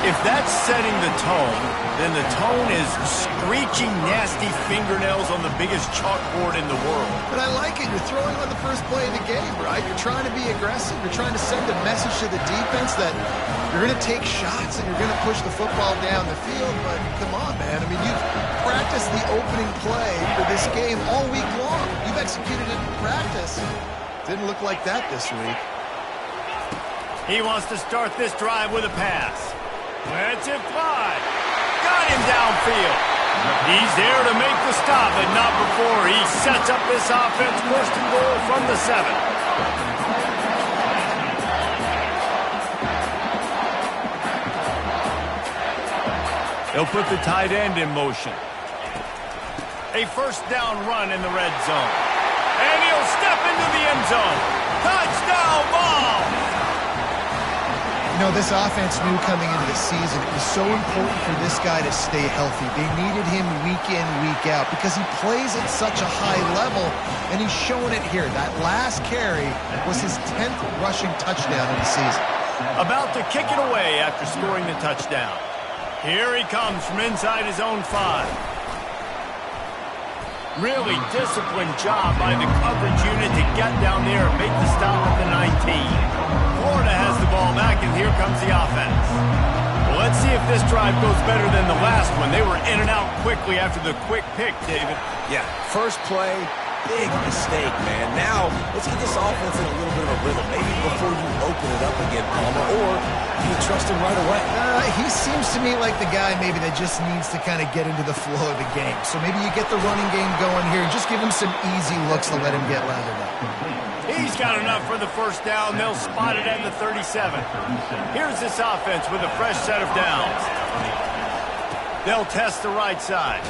If that's setting the tone, then the tone is screeching nasty fingernails on the biggest chalkboard in the world. But I like it. You're throwing on the first play of the game, right? You're trying to be aggressive. You're trying to send a message to the defense that you're going to take shots and you're going to push the football down the field. But come on, man. I mean, you've practiced the opening play for this game all week long. You've executed it in practice. Didn't look like that this week. He wants to start this drive with a pass. Let's it fly. Got him downfield. He's there to make the stop, but not before he sets up this offense. First and goal from the 7. He'll put the tight end in motion. A first down run in the red zone. And he'll step into the end zone. Touchdown ball! You know, this offense knew coming into the season it was so important for this guy to stay healthy. They needed him week in, week out because he plays at such a high level, and he's showing it here. That last carry was his 10th rushing touchdown of the season. About to kick it away after scoring the touchdown. Here he comes from inside his own 5. Really disciplined job by the coverage unit to get down there and make the stop at the 19. Florida has the ball back, and here comes the offense. Well, let's see if this drive goes better than the last one. They were in and out quickly after the quick pick, David. Yeah, first play, big mistake, man. Now, let's get this offense in a little bit of a rhythm. Maybe before you open it up again, Palmer, or you trust him right away. He seems to me like the guy maybe that just needs to kind of get into the flow of the game. So maybe you get the running game going here and just give him some easy looks to let him get lathered up. He's got enough for the first down. They'll spot it at the 37. Here's this offense with a fresh set of downs. They'll test the right side.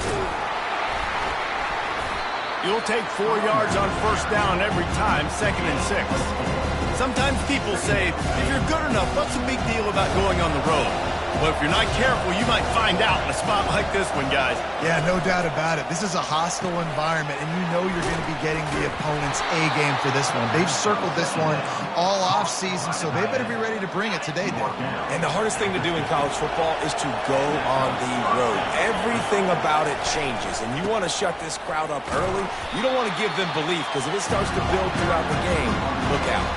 You'll take 4 yards on first down every time, 2nd and 6. Sometimes people say, if you're good enough, what's the big deal about going on the road? Well, if you're not careful, you might find out in a spot like this one, guys. Yeah, no doubt about it. This is a hostile environment, and you know you're going to be getting the opponent's A-game for this one. They've circled this one all off-season, so they better be ready to bring it today, Dave. And the hardest thing to do in college football is to go on the road. Everything about it changes, and you want to shut this crowd up early. You don't want to give them belief, because if it starts to build throughout the game, look out.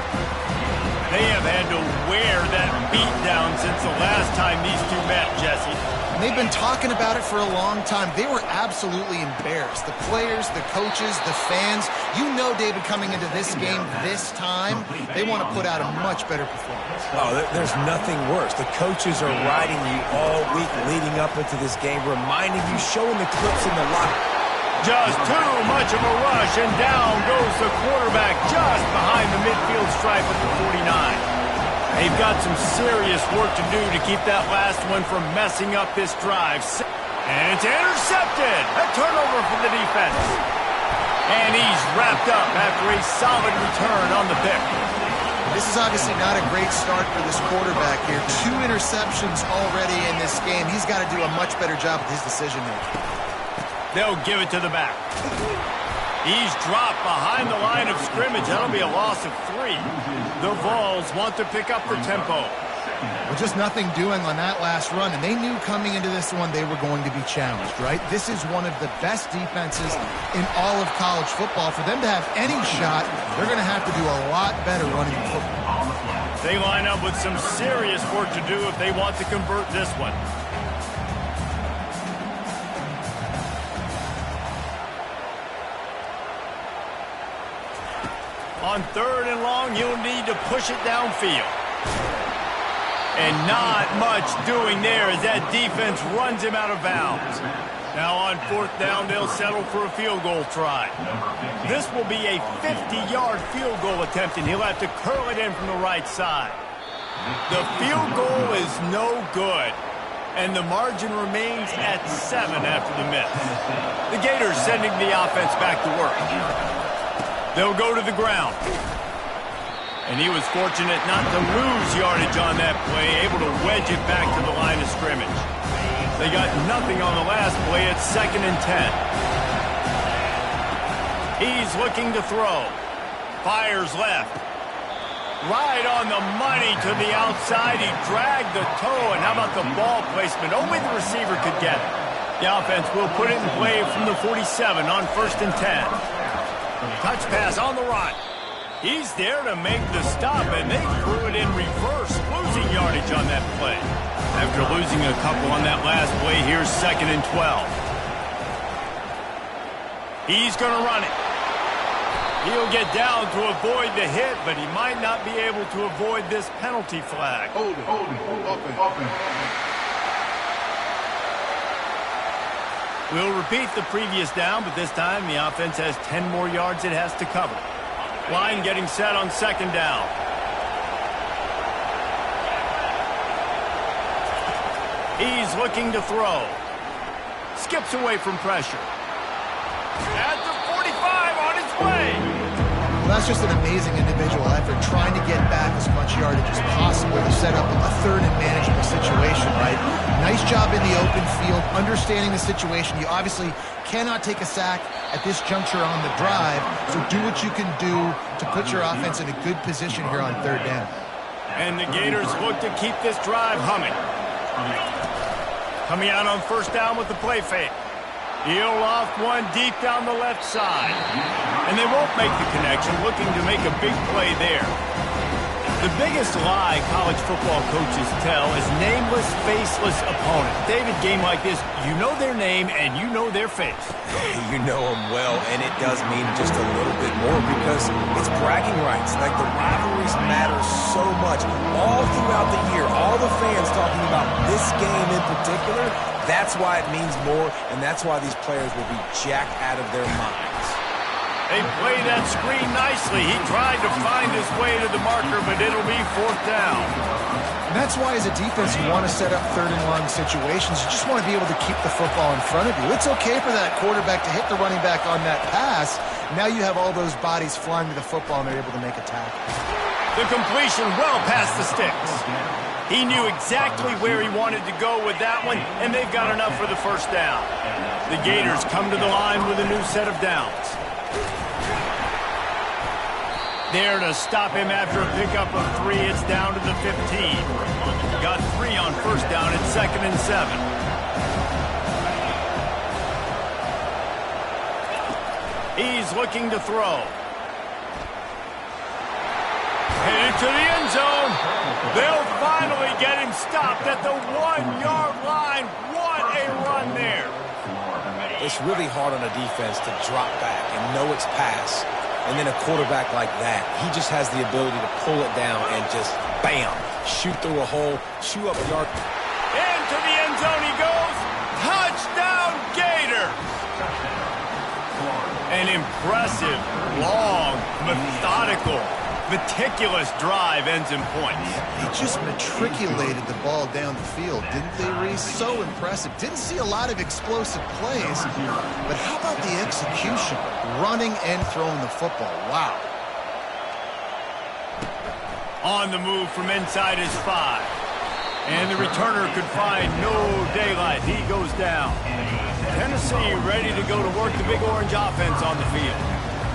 They have had to wear that beat down since the last time these two met, Jesse. And they've been talking about it for a long time. They were absolutely embarrassed. The players, the coaches, the fans. You know, David, coming into this game this time, they want to put out a much better performance. Oh, there's nothing worse. The coaches are riding you all week leading up into this game, reminding you, showing the clips in the locker. Just too much of a rush, and down goes the quarterback just behind the midfield stripe at the 49. They've got some serious work to do to keep that last one from messing up this drive. And it's intercepted. A turnover for the defense. And he's wrapped up after a solid return on the pick. This is obviously not a great start for this quarterback here. 2 interceptions already in this game. He's got to do a much better job with his decision making. They'll give it to the back. He's dropped behind the line of scrimmage. That'll be a loss of 3. The Vols want to pick up the tempo. Well, just nothing doing on that last run, and they knew coming into this one they were going to be challenged, right? This is one of the best defenses in all of college football. For them to have any shot, they're going to have to do a lot better running the football. They line up with some serious work to do if they want to convert this one. On 3rd and long, you'll need to push it downfield. And not much doing there as that defense runs him out of bounds. Now on 4th down, they'll settle for a field goal try. This will be a 50-yard field goal attempt, and he'll have to curl it in from the right side. The field goal is no good, and the margin remains at 7 after the miss. The Gators sending the offense back to work. They'll go to the ground. And he was fortunate not to lose yardage on that play, able to wedge it back to the line of scrimmage. They got nothing on the last play. It's 2nd and 10. He's looking to throw. Fires left. Right on the money to the outside. He dragged the toe, and how about the ball placement? Only the receiver could get it. The offense will put it in play from the 47 on 1st and 10. Touch pass on the run. He's there to make the stop, and they threw it in reverse, losing yardage on that play. After losing a couple on that last play, here's 2nd and 12. He's going to run it. He'll get down to avoid the hit, but he might not be able to avoid this penalty flag. Hold it. Offense. We'll repeat the previous down, but this time the offense has 10 more yards it has to cover. Line getting set on 2nd down. He's looking to throw. Skips away from pressure. At the 45 on his way. Well, that's just an amazing individual effort, trying to get back as much yardage as possible to set up a 3rd and manageable situation, right? Nice job in the open field, understanding the situation. You obviously cannot take a sack at this juncture on the drive, so do what you can do to put your offense in a good position here on 3rd down. And the Gators look to keep this drive humming. Coming out on 1st down with the play fake. He'll loft one deep down the left side. And they won't make the connection, looking to make a big play there. The biggest lie college football coaches tell is nameless, faceless opponent. David, game like this, you know their name and you know their face. You know them well, and it does mean just a little bit more because it's bragging rights. Like, the rivalries matter so much. All throughout the year, all the fans talking about this game in particular, that's why it means more, and that's why these players will be jacked out of their minds. They play that screen nicely. He tried to find his way to the marker, but it'll be 4th down. And that's why, as a defense, you want to set up 3rd and long situations. You just want to be able to keep the football in front of you. It's okay for that quarterback to hit the running back on that pass. Now you have all those bodies flying to the football, and they're able to make a tackle. The completion well past the sticks. He knew exactly where he wanted to go with that one, and they've got enough for the 1st down. The Gators come to the line with a new set of downs. There to stop him after a pickup of 3. It's down to the 15. Got 3 on 1st down. It's 2nd and 7. He's looking to throw. Headed to the end zone. They'll finally get him stopped at the 1-yard line. What a run there. It's really hard on a defense to drop back and know it's pass. And then a quarterback like that, he just has the ability to pull it down and just, bam, shoot through a hole, chew up a yard. Into the end zone he goes. Touchdown, Gators. An impressive, long, methodical, meticulous drive ends in points. They just matriculated the ball down the field, didn't they, Reese? So impressive. Didn't see a lot of explosive plays, but how about the execution? Running and throwing the football. Wow. On the move from inside his 5. And the returner could find no daylight. He goes down. Tennessee ready to go to work the Big Orange offense on the field.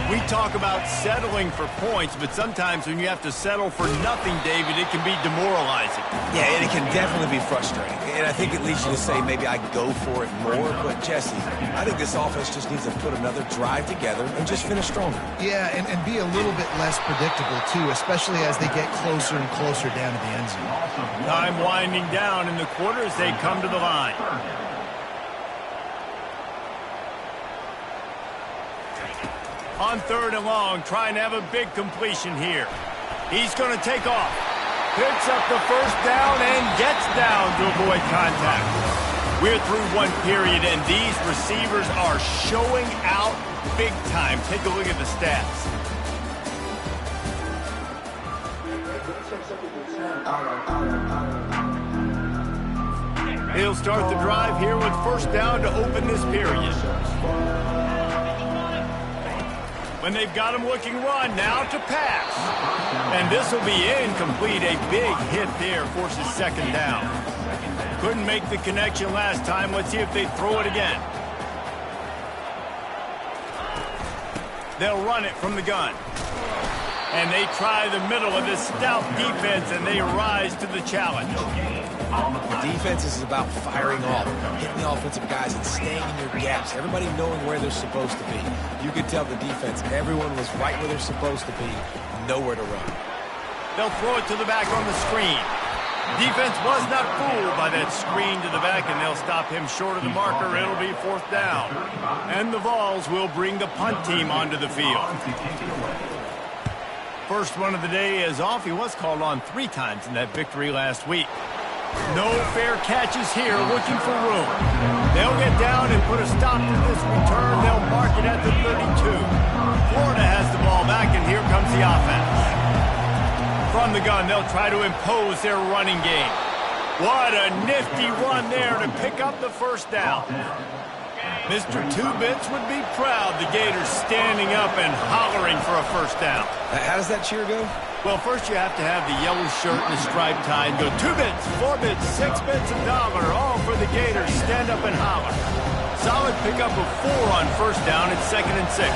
We talk about settling for points, but sometimes when you have to settle for nothing, David, it can be demoralizing. Yeah, and it can definitely be frustrating. And I think it leads you to say maybe I go for it more. But, Jesse, I think this offense just needs to put another drive together and just finish stronger. Yeah, and be a little bit less predictable, too, especially as they get closer and closer down to the end zone. Time winding down in the quarter as they come to the line. On 3rd and long, trying to have a big completion here. He's going to take off. Picks up the first down and gets down to avoid contact. We're through one period, and these receivers are showing out big time. Take a look at the stats. He'll start the drive here with first down to open this period. When they've got him looking run, now to pass. And this will be incomplete. A big hit there forces second down. Couldn't make the connection last time. Let's see if they throw it again. They'll run it from the gun. And they try the middle of this stout defense, and they rise to the challenge. The defense is about firing off, hitting the offensive guys and staying in your gaps, everybody knowing where they're supposed to be. You could tell the defense, everyone was right where they're supposed to be, nowhere to run. They'll throw it to the back on the screen. Defense was not fooled by that screen to the back, and they'll stop him short of the marker. It'll be 4th down. And the Vols will bring the punt team onto the field. First one of the day is off. He was called on 3 times in that victory last week. No fair catches here, looking for room. They'll get down and put a stop to this return. They'll mark it at the 32. Florida has the ball back, and here comes the offense. From the gun, they'll try to impose their running game. What a nifty run there to pick up the first down. Mr. Two-Bits would be proud. The Gators standing up and hollering for a first down. How does that cheer go? Well, first you have to have the yellow shirt and the striped tie and go 2 bits, 4 bits, 6 bits, $1, all for the Gators. Stand up and holler. Solid pickup of 4 on first down. It's 2nd and 6.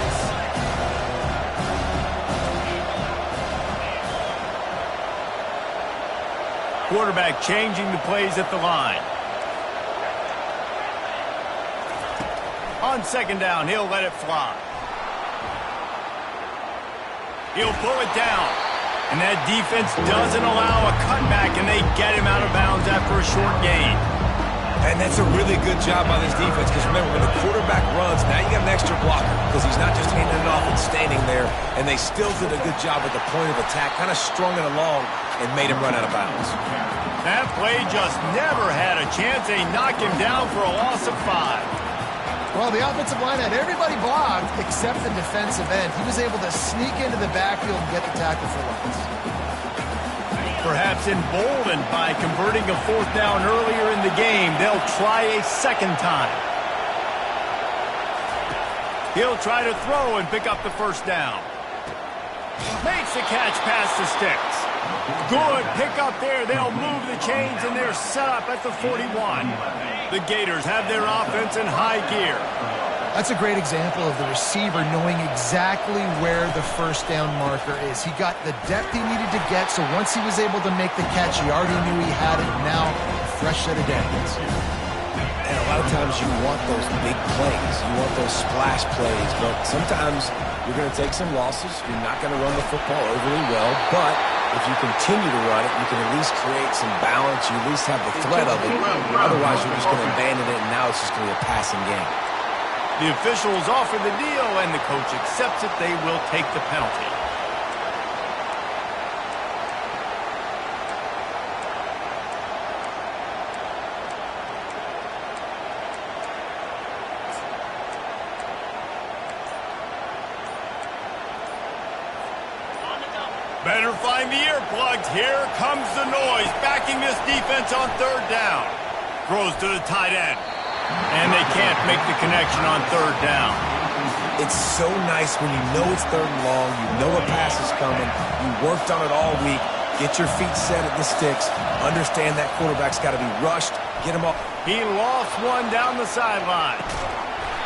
Quarterback changing the plays at the line. On 2nd down, he'll let it fly. He'll pull it down. And that defense doesn't allow a cutback, and they get him out of bounds after a short gain. And that's a really good job by this defense, because remember, when the quarterback runs, now you got an extra blocker, because he's not just handing it off and standing there, and they still did a good job at the point of attack, kind of strung it along and made him run out of bounds. That play just never had a chance. They knock him down for a loss of 5. Well, the offensive line had everybody blocked except the defensive end. He was able to sneak into the backfield and get the tackle for loss. Perhaps emboldened by converting a 4th down earlier in the game, they'll try a 2nd time. He'll try to throw and pick up the first down. Makes the catch past the sticks. Good pickup there. They'll move the chains, and they're set up at the 41. The Gators have their offense in high gear. That's a great example of the receiver knowing exactly where the first down marker is. He got the depth he needed to get, so once he was able to make the catch, he already knew he had it. Now, a fresh set of downs. And a lot of times you want those big plays. You want those splash plays, but sometimes you're going to take some losses. You're not going to run the football overly well, but if you continue to run it, you can at least create some balance. You at least have the threat of it. Otherwise, you're just going to abandon it, and now it's just going to be a passing game. The officials offer the deal, and the coach accepts it. They will take the penalty. Better find the earplugs. Here comes the noise, backing this defense on 3rd down. Throws to the tight end. And they can't make the connection on 3rd down. It's so nice when you know it's 3rd and long, you know a pass is coming, you worked on it all week, Get your feet set at the sticks. Understand that quarterback's got to be rushed. Get him off. He lost one down the sideline.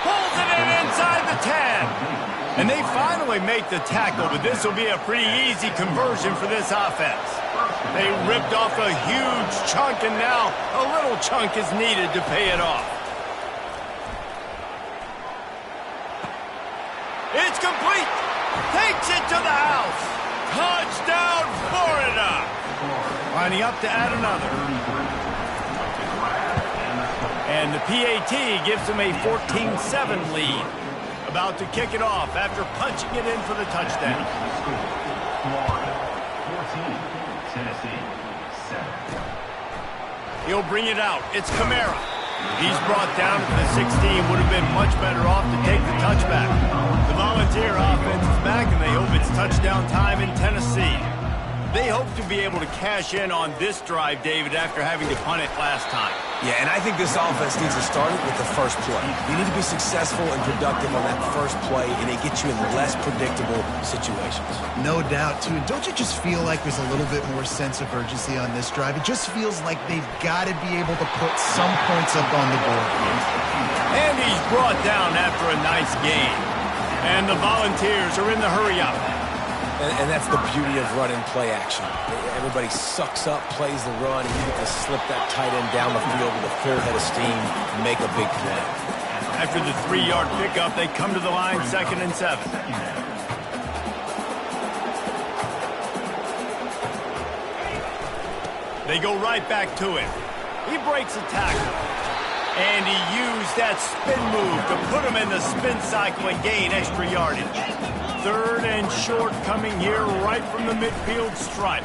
Pulls it in inside the 10. And they finally make the tackle, but this will be a pretty easy conversion for this offense. They ripped off a huge chunk, and now a little chunk is needed to pay it off. It's complete. Takes it to the house. Touchdown, Florida. Lining up to add another. And the PAT gives them a 14-7 lead. About to kick it off after punching it in for the touchdown. He'll bring it out. It's Camara. He's brought down to the 16. Would have been much better off to take the touchback. The Volunteer offense is back, and they hope it's touchdown time in Tennessee. They hope to be able to cash in on this drive, David, after having to punt it last time. Yeah, and I think this offense needs to start it with the first play. You need to be successful and productive on that first play, and it gets you in less predictable situations. No doubt, too. Don't you just feel like there's a little bit more sense of urgency on this drive? It just feels like they've got to be able to put some points up on the board. And he's brought down after a nice game. And the Volunteers are in the hurry-up. And that's the beauty of running play action. Everybody sucks up, plays the run, and you get to slip that tight end down the field with a full head of steam and make a big play. After the 3-yard pickup, they come to the line 2nd and 7. They go right back to it. He breaks a tackle. And he used that spin move to put him in the spin cycle and gain extra yardage. 3rd and short coming here right from the midfield stripe.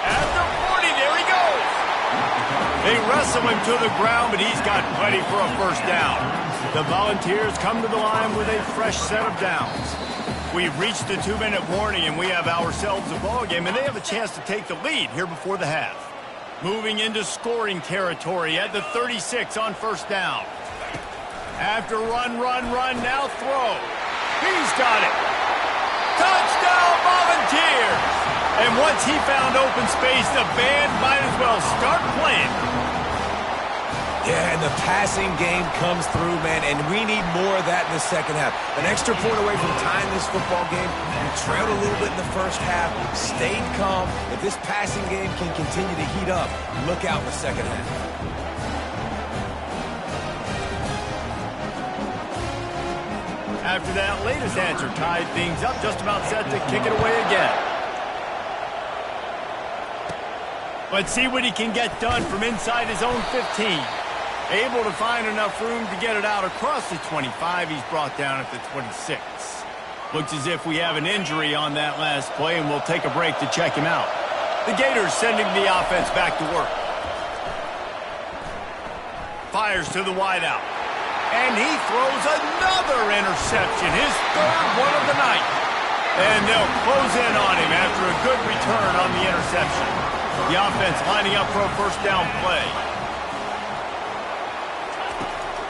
At the 40, there he goes. They wrestle him to the ground, but he's got plenty for a first down. The Volunteers come to the line with a fresh set of downs. We've reached the 2-minute warning, and we have ourselves a ball game, and they have a chance to take the lead here before the half. Moving into scoring territory at the 36 on first down. After run, now throw. He's got it. Touchdown, Volunteers! And once he found open space, the band might as well start playing. Yeah, and the passing game comes through, man, and we need more of that in the second half. An extra point away from tying this football game. We trailed a little bit in the first half, stayed calm. If this passing game can continue to heat up, look out in the second half. After that latest answer tied things up, just about set to kick it away again. Let's see what he can get done from inside his own 15. Able to find enough room to get it out across the 25. He's brought down at the 26. Looks as if we have an injury on that last play, and we'll take a break to check him out. The Gators sending the offense back to work. Fires to the wideout. And he throws another interception, his 3rd one of the night. And they'll close in on him after a good return on the interception. The offense lining up for a first down play.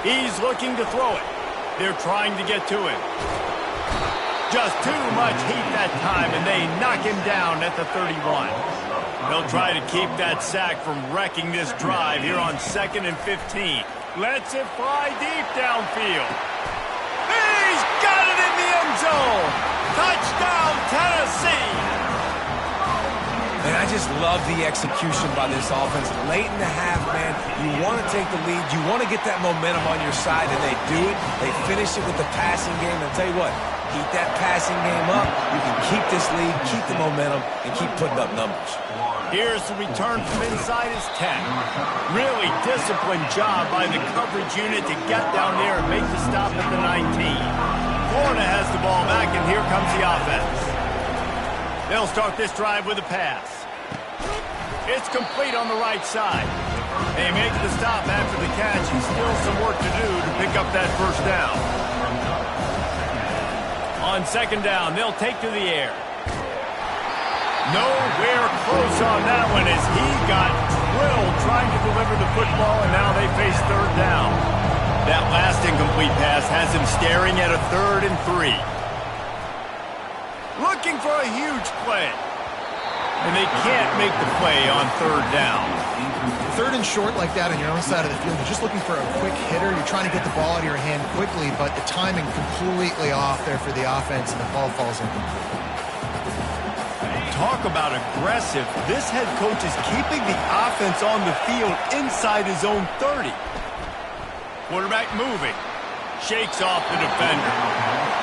He's looking to throw it. They're trying to get to him. Just too much heat that time, and they knock him down at the 31. They'll try to keep that sack from wrecking this drive here on 2nd and 15. Lets it fly deep downfield. He's got it in the end zone. Touchdown, Tennessee. And I just love the execution by this offense. Late in the half, man, you want to take the lead. You want to get that momentum on your side, and they do it. They finish it with the passing game. I'll tell you what, keep that passing game up. You can keep this lead, keep the momentum, and keep putting up numbers. Here's the return from inside his 10. Really disciplined job by the coverage unit to get down there and make the stop at the 19. Florida has the ball back, and here comes the offense. They'll start this drive with a pass. It's complete on the right side. They make the stop after the catch, and still some work to do to pick up that first down. On 2nd down, they'll take to the air. Nowhere close on that one as he got drilled trying to deliver the football, and now they face 3rd down. That last incomplete pass has him staring at a 3rd and 3. Looking for a huge play. And they can't make the play on third down. Third and short like that on your own side of the field, you're just looking for a quick hitter. You're trying to get the ball out of your hand quickly, but the timing completely off there for the offense, and the ball falls incomplete. Talk about aggressive. This head coach is keeping the offense on the field inside his own 30. Quarterback moving. Shakes off the defender.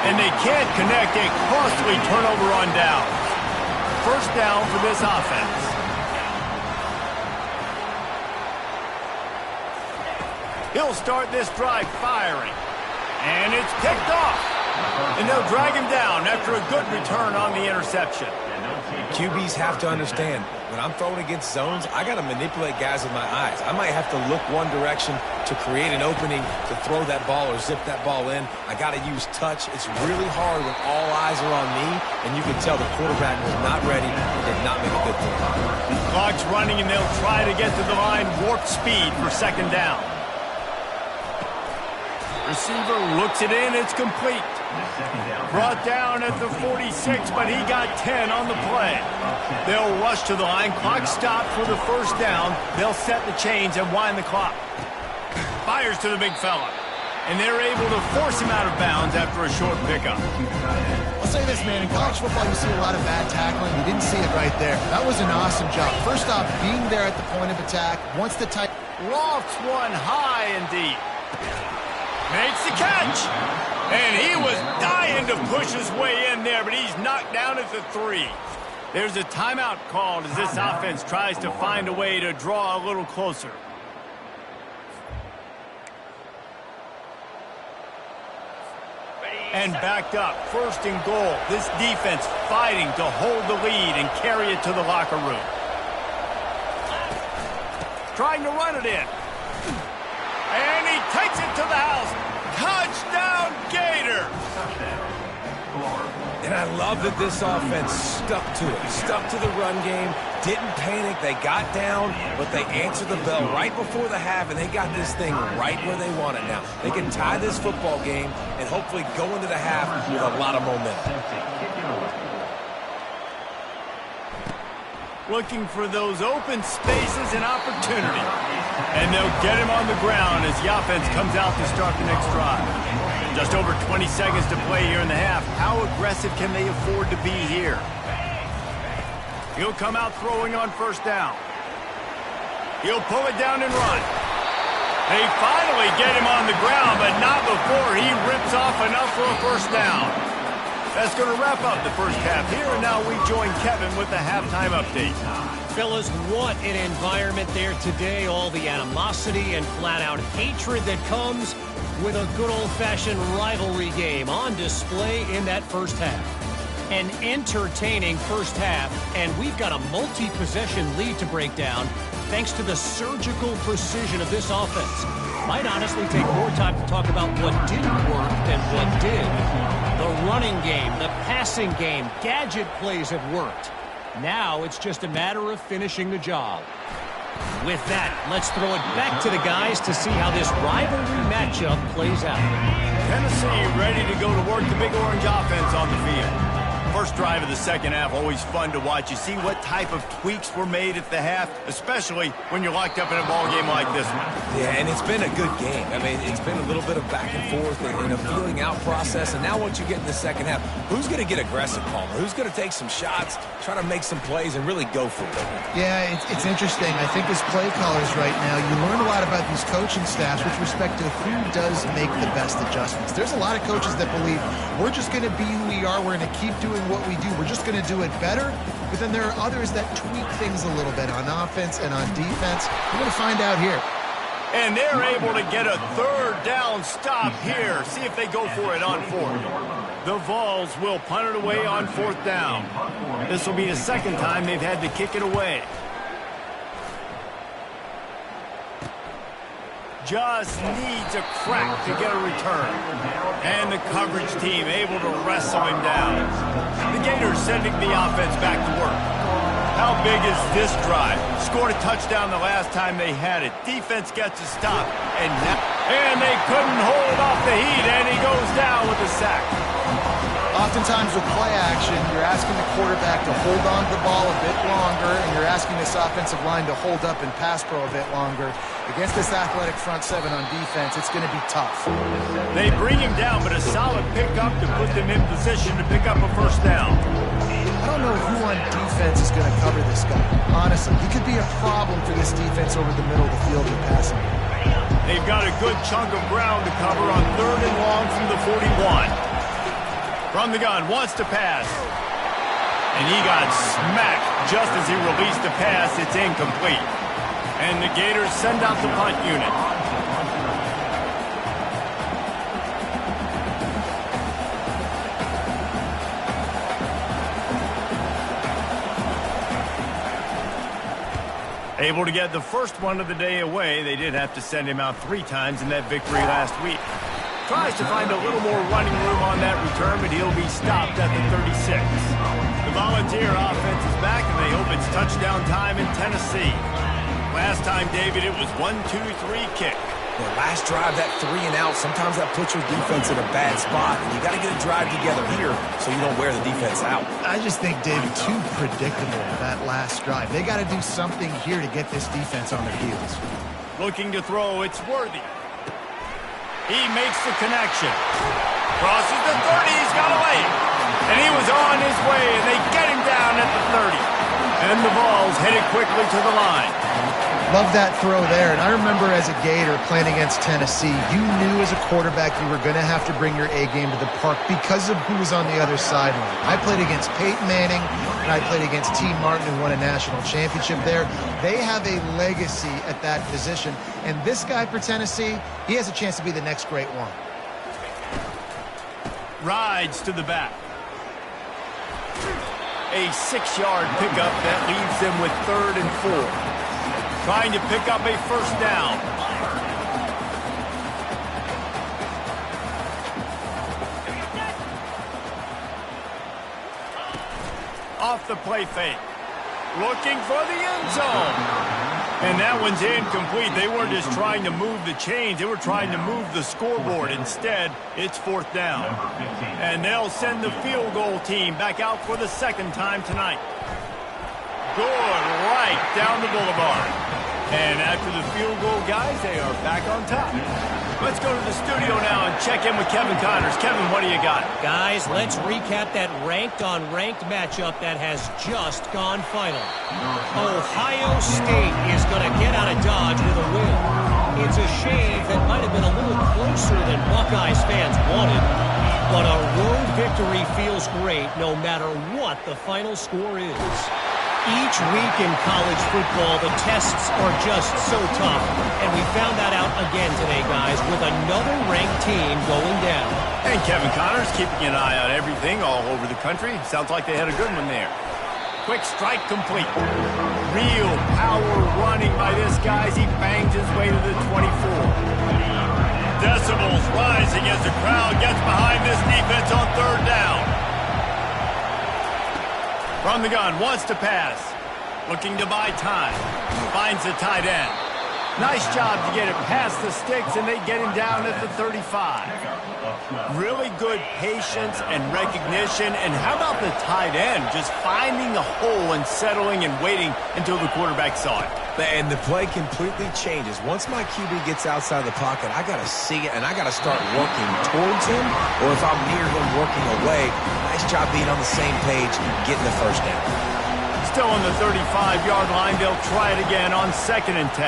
And they can't connect. A costly turnover on downs. First down for this offense. He'll start this drive firing. And it's picked off. And they'll drag him down after a good return on the interception. QBs have to understand, when I'm throwing against zones, I got to manipulate guys with my eyes. I might have to look one direction to create an opening to throw that ball or zip that ball in. I got to use touch. It's really hard when all eyes are on me, and you can tell the quarterback was not ready and did not make a good throw. Clock's running, and they'll try to get to the line warp speed for second down. Receiver looks it in. It's complete. Brought down at the 46, but he got 10 on the play. They'll rush to the line. Clock stopped for the first down. They'll set the chains and wind the clock. Fires to the big fella. And they're able to force him out of bounds after a short pickup. I'll say this, man. In college football, you see a lot of bad tackling. You didn't see it right there. That was an awesome job. First off, being there at the point of attack. Once the tight... Lofts one high and deep. Makes the catch. And he was dying to push his way in there, but he's knocked down at the 3. There's a timeout called as this offense tries to find a way to draw a little closer. And backed up, first and goal. This defense fighting to hold the lead and carry it to the locker room. Trying to run it in. And he takes it to the house. Touchdown, Gator! And I love that this offense stuck to it. Stuck to the run game. Didn't panic. They got down, but they answered the bell right before the half, and they got this thing right where they want it now. They can tie this football game and hopefully go into the half with a lot of momentum. Looking for those open spaces and opportunity. And they'll get him on the ground as the offense comes out to start the next drive. Just over 20 seconds to play here in the half. How aggressive can they afford to be here? He'll come out throwing on first down. He'll pull it down and run. They finally get him on the ground, but not before he rips off enough for a first down. That's going to wrap up the first half here, and now we join Kevin with the halftime update. Fellas, what an environment there today. All the animosity and flat-out hatred that comes with a good old-fashioned rivalry game on display in that first half. An entertaining first half, and we've got a multi-possession lead to break down thanks to the surgical precision of this offense. Might honestly take more time to talk about what didn't work than what did. The running game, the passing game, gadget plays have worked. Now it's just a matter of finishing the job. With that, let's throw it back to the guys to see how this rivalry matchup plays out. Tennessee ready to go to work the Big Orange offense on the field. First drive of the second half, always fun to watch. You see what type of tweaks were made at the half, especially when you're locked up in a ball game like this one. Yeah, and it's been a good game. I mean, it's been a little bit of back and forth and a feeling out process. And now once you get in the second half, who's going to get aggressive, Palmer? Who's going to take some shots, try to make some plays, and really go for it? Yeah, it's interesting. I think as play callers right now, you learn a lot about these coaching staffs with respect to who does make the best adjustments. There's a lot of coaches that believe we're just going to be who we are. We're going to keep doing what we do. We're just going to do it better. But then there are others that tweak things a little bit on offense and on defense. We're going to find out here. And they're able to get a third down stop here. See if they go for it on fourth. The Vols will punt it away on fourth down. This will be the second time they've had to kick it away. Just needs a crack to get a return. And the coverage team able to wrestle him down. The Gators sending the offense back to work. How big is this drive? Scored a touchdown the last time they had it. Defense gets a stop. And they couldn't hold off the heat, and he goes down with a sack. Oftentimes with play action, you're asking the quarterback to hold on to the ball a bit longer, and you're asking this offensive line to hold up and pass pro a bit longer. Against this athletic front seven on defense, it's going to be tough. They bring him down, but a solid pickup to put them in position to pick up a first down. I don't know who on defense is going to cover this guy. Honestly, he could be a problem for this defense over the middle of the field with passing. They've got a good chunk of ground to cover on 3rd and long from the 41. From the gun, wants to pass. And he got smacked just as he released the pass. It's incomplete. And the Gators send out the punt unit. Able to get the first one of the day away. They did have to send him out 3 times in that victory last week. Tries to find a little more running room on that return, but he'll be stopped at the 36. The Volunteer offense is back, and they hope it's touchdown time in Tennessee. Last time, David, it was 1-2-3 kick. Well, last drive, that 3 and out, sometimes that puts your defense in a bad spot. And you got to get a drive together here so you don't wear the defense out. I just think, David, too predictable that last drive. They got to do something here to get this defense on their heels. Looking to throw, it's Worthy. He makes the connection. Crosses the 30, he's got away. And he was on his way, and they get him down at the 30. And the ball's headed quickly to the line. Love that throw there. And I remember as a Gator playing against Tennessee, you knew as a quarterback you were going to have to bring your A game to the park because of who was on the other sideline. I played against Peyton Manning, and I played against T. Martin, who won a national championship there. They have a legacy at that position. And this guy for Tennessee, he has a chance to be the next great one. Rides to the back. A 6-yard pickup that leaves them with 3rd and 4. Trying to pick up a first down. Off the play fake. Looking for the end zone. And that one's incomplete. They weren't just trying to move the chains. They were trying to move the scoreboard. Instead, it's 4th down. And they'll send the field goal team back out for the 2nd time tonight. Good right down the boulevard. And after the field goal, guys, they are back on top. Let's go to the studio now and check in with Kevin Connors. Kevin, what do you got? Guys, let's recap that ranked-on-ranked matchup that has just gone final. Ohio State is going to get out of Dodge with a win. It's a shave that might have been a little closer than Buckeyes fans wanted. But a road victory feels great no matter what the final score is. Each week in college football, the tests are just so tough, and we found that out again today, guys, with another ranked team going down. And Kevin Connors keeping an eye on everything all over the country. Sounds like they had a good one there. Quick strike complete. Real power running by this guy as he bangs his way to the 24. Decibels rising as the crowd gets behind this defense on 3rd down. From the gun, wants to pass. Looking to buy time. Finds the tight end. Nice job to get it past the sticks, and they get him down at the 35. Really good patience and recognition. And how about the tight end just finding a hole and settling and waiting until the quarterback saw it? And the play completely changes. Once my QB gets outside the pocket, I got to see it, and I got to start working towards him, or if I'm near him working away, nice job being on the same page, getting the first down. Still on the 35-yard line, they'll try it again on 2nd and 10.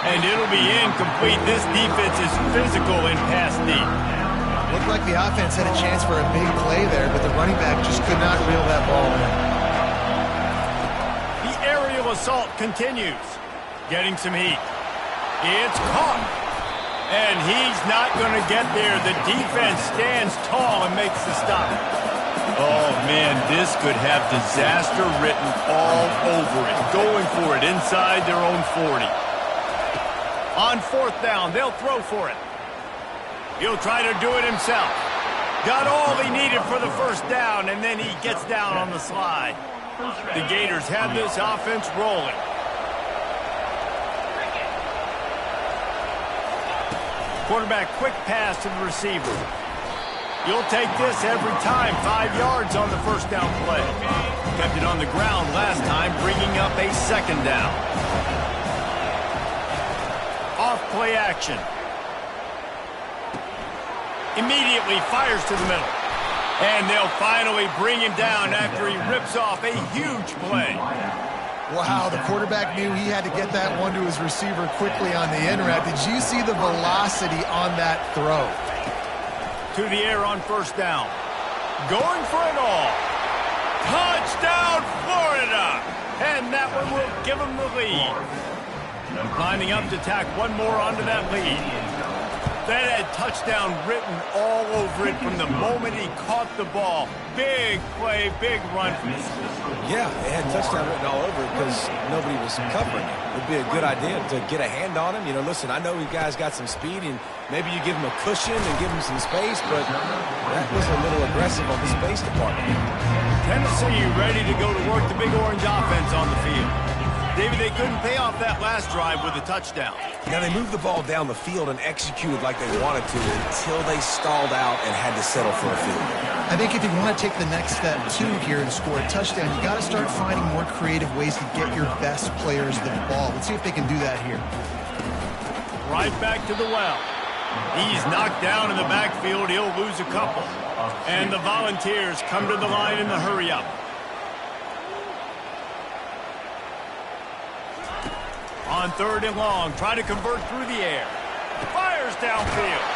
And it'll be incomplete. This defense is physical in pass deep. Looked like the offense had a chance for a big play there, but the running back just could not reel that ball in. Assault continues. Getting some heat. It's caught. And he's not going to get there. The defense stands tall and makes the stop. Oh, man, this could have disaster written all over it. Going for it inside their own 40. On 4th down, they'll throw for it. He'll try to do it himself. Got all he needed for the first down, and then he gets down on the slide. The Gators have this offense rolling. Quarterback quick pass to the receiver. You'll take this every time. 5 yards on the first down play. Kept it on the ground last time, bringing up a second down. Off play action. Immediately fires to the middle. And they'll finally bring him down after he rips off a huge play. Wow, the quarterback knew he had to get that one to his receiver quickly on the in route. Did you see the velocity on that throw? To the air on first down. Going for it all. Touchdown, Florida! And that one will give them the lead. Lining up to tack one more onto that lead. That had touchdown written all over it from the moment he caught the ball. Big play, big run. Yeah, it had touchdown written all over it because nobody was covering it. It would be a good idea to get a hand on him. You know, listen, I know you guys got some speed, and maybe you give him a cushion and give him some space, but that was a little aggressive on the space department. Tennessee ready to go to work the Big Orange offense on the field. David, they couldn't pay off that last drive with a touchdown. Now, they moved the ball down the field and executed like they wanted to until they stalled out and had to settle for a field goal. I think if you want to take the next step, too, here and score a touchdown, you got to start finding more creative ways to get your best players the ball. Let's see if they can do that here. Right back to the well. He's knocked down in the backfield. He'll lose a couple. And the Volunteers come to the line in the hurry-up. On third and long, try to convert through the air. Fires downfield.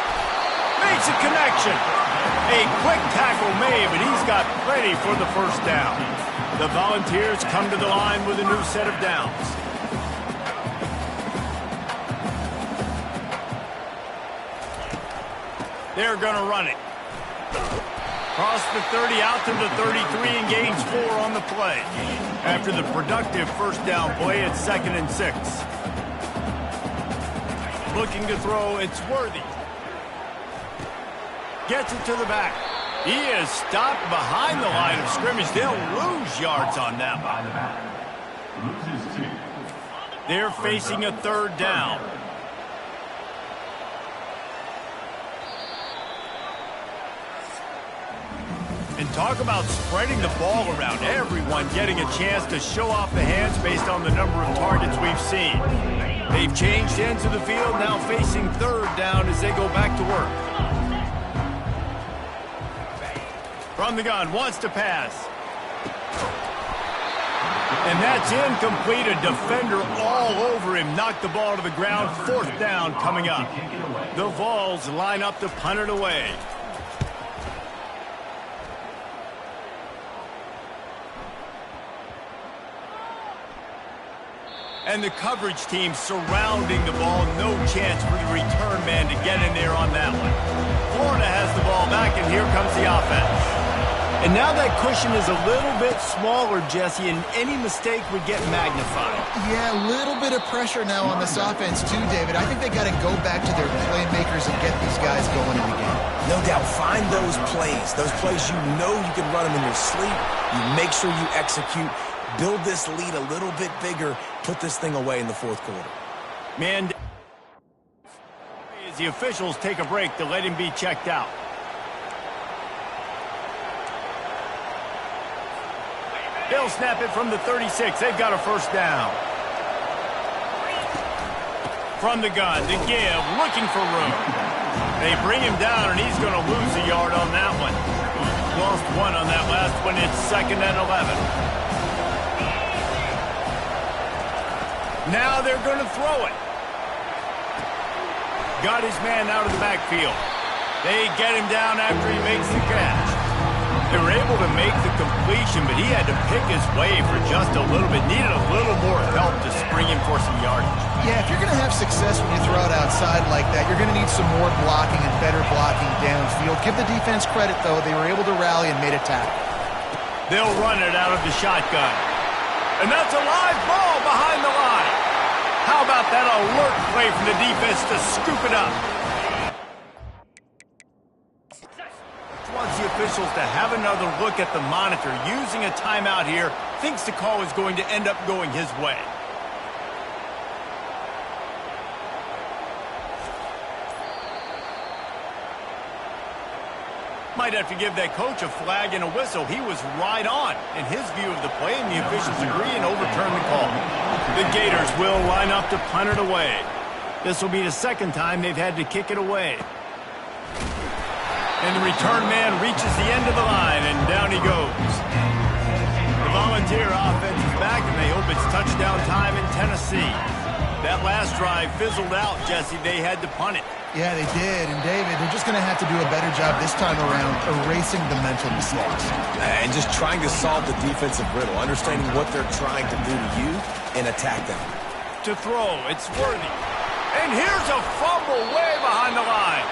Makes a connection. A quick tackle made, but he's got plenty for the first down. The Volunteers come to the line with a new set of downs. They're going to run it. Cross the 30 out to the 33 and gains 4 on the play. After the productive first down play, it's 2nd and 6. Looking to throw, it's Worthy. Gets it to the back. He is stopped behind the line of scrimmage. They'll lose yards on that one. They're facing a third down. And talk about spreading the ball around. Everyone getting a chance to show off the hands based on the number of targets we've seen. They've changed ends of the field, now facing third down as they go back to work. From the gun, wants to pass. And that's incomplete. A defender all over him. Knocked the ball to the ground. 4th down coming up. The Vols line up to punt it away. And the coverage team surrounding the ball. No chance for the return man to get in there on that one. Florida has the ball back, and here comes the offense. And now that cushion is a little bit smaller, Jesse, and any mistake would get magnified. Yeah, a little bit of pressure now on this offense too, David. I think they got to go back to their playmakers and get these guys going in the game. No doubt, find those plays you know you can run them in your sleep. You make sure you execute. Build this lead a little bit bigger. Put this thing away in the 4th quarter. Man, as the officials take a break to let him be checked out. They'll snap it from the 36. They've got a first down. From the gun, to give, looking for room. They bring him down, and he's going to lose a yard on that one. Lost 1 on that last one. It's 2nd and 11. Now they're going to throw it. Got his man out of the backfield. They get him down after he makes the catch. They were able to make the completion, but he had to pick his way for just a little bit. Needed a little more help to spring him for some yardage. Yeah, if you're going to have success when you throw it outside like that, you're going to need some more blocking and better blocking downfield. Give the defense credit, though. They were able to rally and made a tackle. They'll run it out of the shotgun. And that's a live ball behind the line. How about that alert play from the defense to scoop it up? Wants the officials to have another look at the monitor. Using a timeout here, thinks the call is going to end up going his way. Might have to give that coach a flag and a whistle. He was right on in his view of the play, and the officials agree and overturn the call. The Gators will line up to punt it away. This will be the second time they've had to kick it away. And the return man reaches the end of the line, and down he goes. The Volunteer offense is back, and they hope it's touchdown time in Tennessee. That last drive fizzled out, Jesse. They had to punt it. Yeah, they did. And, David, they're just going to have to do a better job this time around erasing the mental mistakes. And just trying to solve the defensive riddle, understanding what they're trying to do to you and attack them. To throw, it's Worthy. And here's a fumble way behind the line.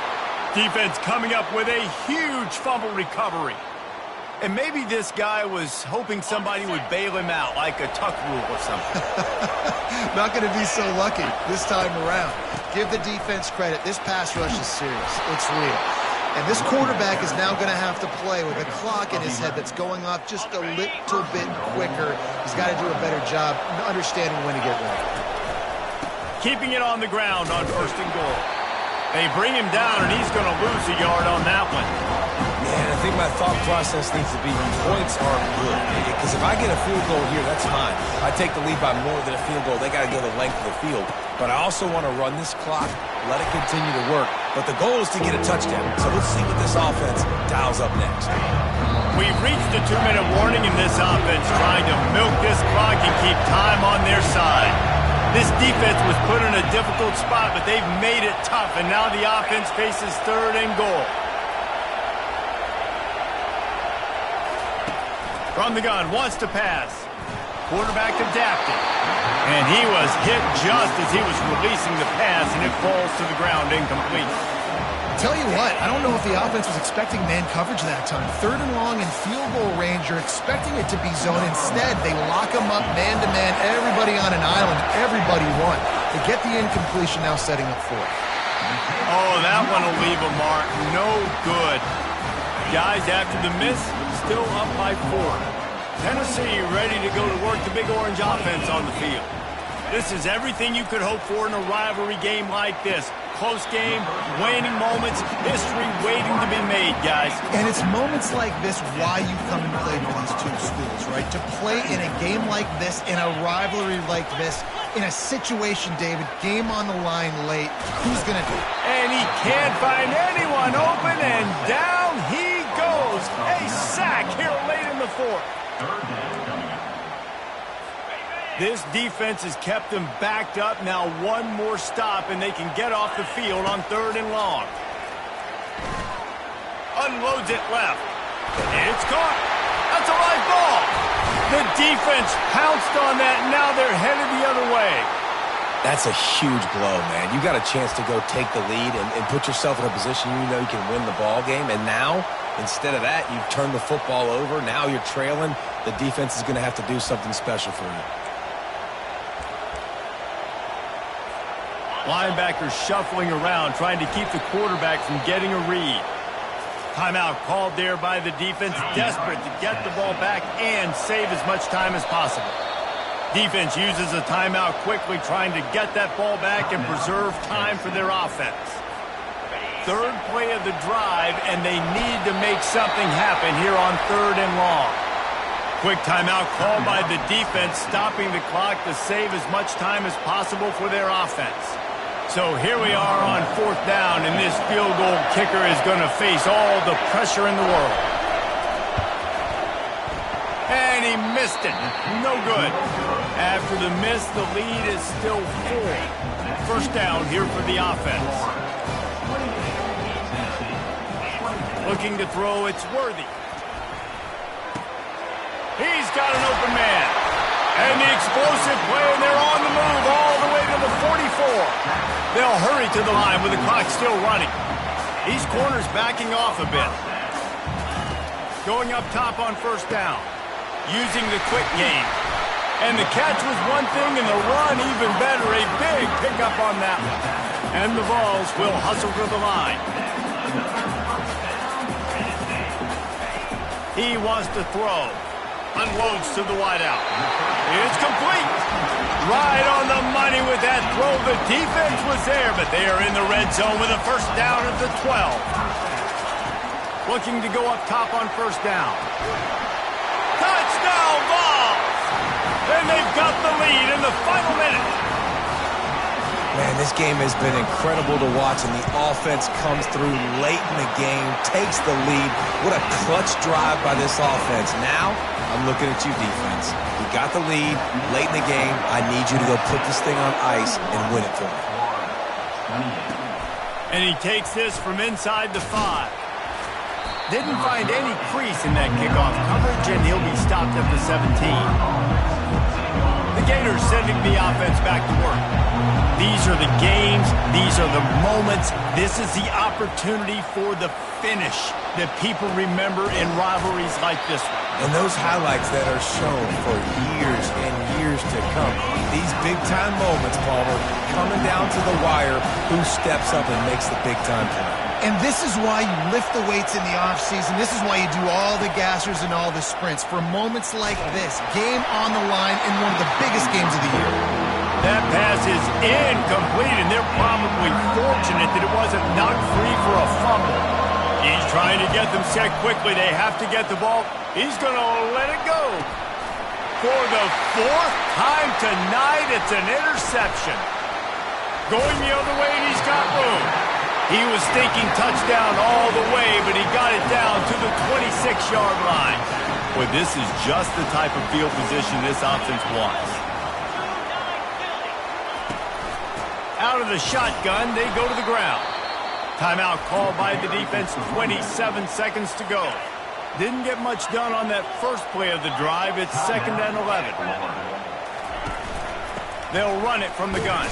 Defense coming up with a huge fumble recovery. And maybe this guy was hoping somebody would bail him out, like a tuck rule or something. Not going to be so lucky this time around. Give the defense credit. This pass rush is serious. It's real. And this quarterback is now going to have to play with a clock in his head that's going off just a little bit quicker. He's got to do a better job understanding when to get ready. Keeping it on the ground on 1st and goal. They bring him down, and he's going to lose a yard on that one. Man, I think my thought process needs to be points are good. Because if I get a field goal here, that's fine. I take the lead by more than a field goal. They got to go the length of the field. But I also want to run this clock, let it continue to work. But the goal is to get a touchdown. So let's see what this offense dials up next. We've reached the 2-minute warning in this offense, trying to milk this clock and keep time on their side. This defense was put in a difficult spot, but they've made it tough, and now the offense faces 3rd and goal. From the gun, wants to pass. Quarterback adapted. And he was hit just as he was releasing the pass, and it falls to the ground incomplete. Tell you what, I don't know if the offense was expecting man coverage that time. 3rd and long in field goal range, you're expecting it to be zone. Instead, they lock them up man-to-man, everybody on an island, everybody won. They get the incompletion, now setting up 4th. Oh, that one will leave a mark. No good. Guys, after the miss, still up by 4. Tennessee ready to go to work the Big Orange offense on the field. This is everything you could hope for in a rivalry game like this. Close game, waning moments, history waiting to be made, guys. And it's moments like this why you come and play for these two schools, right? To play in a game like this, in a rivalry like this, in a situation, David, game on the line late, who's going to do it? And he can't find anyone open, and down he goes. A sack here late in the 4th. This defense has kept them backed up. Now one more stop, and they can get off the field on 3rd and long. Unloads it left. It's caught. That's a live ball. The defense pounced on that, and now they're headed the other way. That's a huge blow, man. You got a chance to go take the lead and put yourself in a position you know you can win the ball game. And now, instead of that, you've turned the football over. Now you're trailing. The defense is going to have to do something special for you. Linebackers shuffling around, trying to keep the quarterback from getting a read. Timeout called there by the defense, desperate to get the ball back and save as much time as possible. Defense uses a timeout quickly, trying to get that ball back and preserve time for their offense. 3rd play of the drive, and they need to make something happen here on 3rd and long. Quick timeout called by the defense, stopping the clock to save as much time as possible for their offense. So here we are on 4th down, and this field goal kicker is going to face all the pressure in the world. And he missed it. No good. After the miss, the lead is still 4. 1st down here for the offense. Looking to throw, it's Worthy. He's got an open man. And the explosive play, and they're on the move all the way to the 44. They'll hurry to the line with the clock still running. These corners backing off a bit. Going up top on 1st down. Using the quick game. And the catch was one thing, and the run even better. A big pickup on that one. And the Vols will hustle to the line. He wants to throw. Unloads to the wideout. It's complete. Right on the money with that throw. The defense was there, but they are in the red zone with a 1st down at the 12. Looking to go up top on first down. Touchdown ball! And they've got the lead in the final minute. Man, this game has been incredible to watch, and the offense comes through late in the game, takes the lead. What a clutch drive by this offense. Now, I'm looking at you, defense. You got the lead late in the game. I need you to go put this thing on ice and win it for me. And he takes this from inside the 5. Didn't find any crease in that kickoff coverage, and he'll be stopped at the 17. The Gators sending the offense back to work. These are the games. These are the moments. This is the opportunity for the finish that people remember in rivalries like this one. And those highlights that are shown for years and years to come. These big-time moments, Palmer, coming down to the wire, who steps up and makes the big-time play. And this is why you lift the weights in the offseason. This is why you do all the gassers and all the sprints. For moments like this, game on the line in one of the biggest games of the year. That pass is incomplete, and they're probably fortunate that it wasn't knocked free for a fumble. He's trying to get them set quickly. They have to get the ball. He's going to let it go. For the 4th time tonight, it's an interception. Going the other way, and he's got room. He was thinking touchdown all the way, but he got it down to the 26-yard line. Boy, this is just the type of field position this offense wants. Out of the shotgun, they go to the ground. Timeout called by the defense, 27 seconds to go. Didn't get much done on that first play of the drive. It's 2nd and 11. They'll run it from the gun.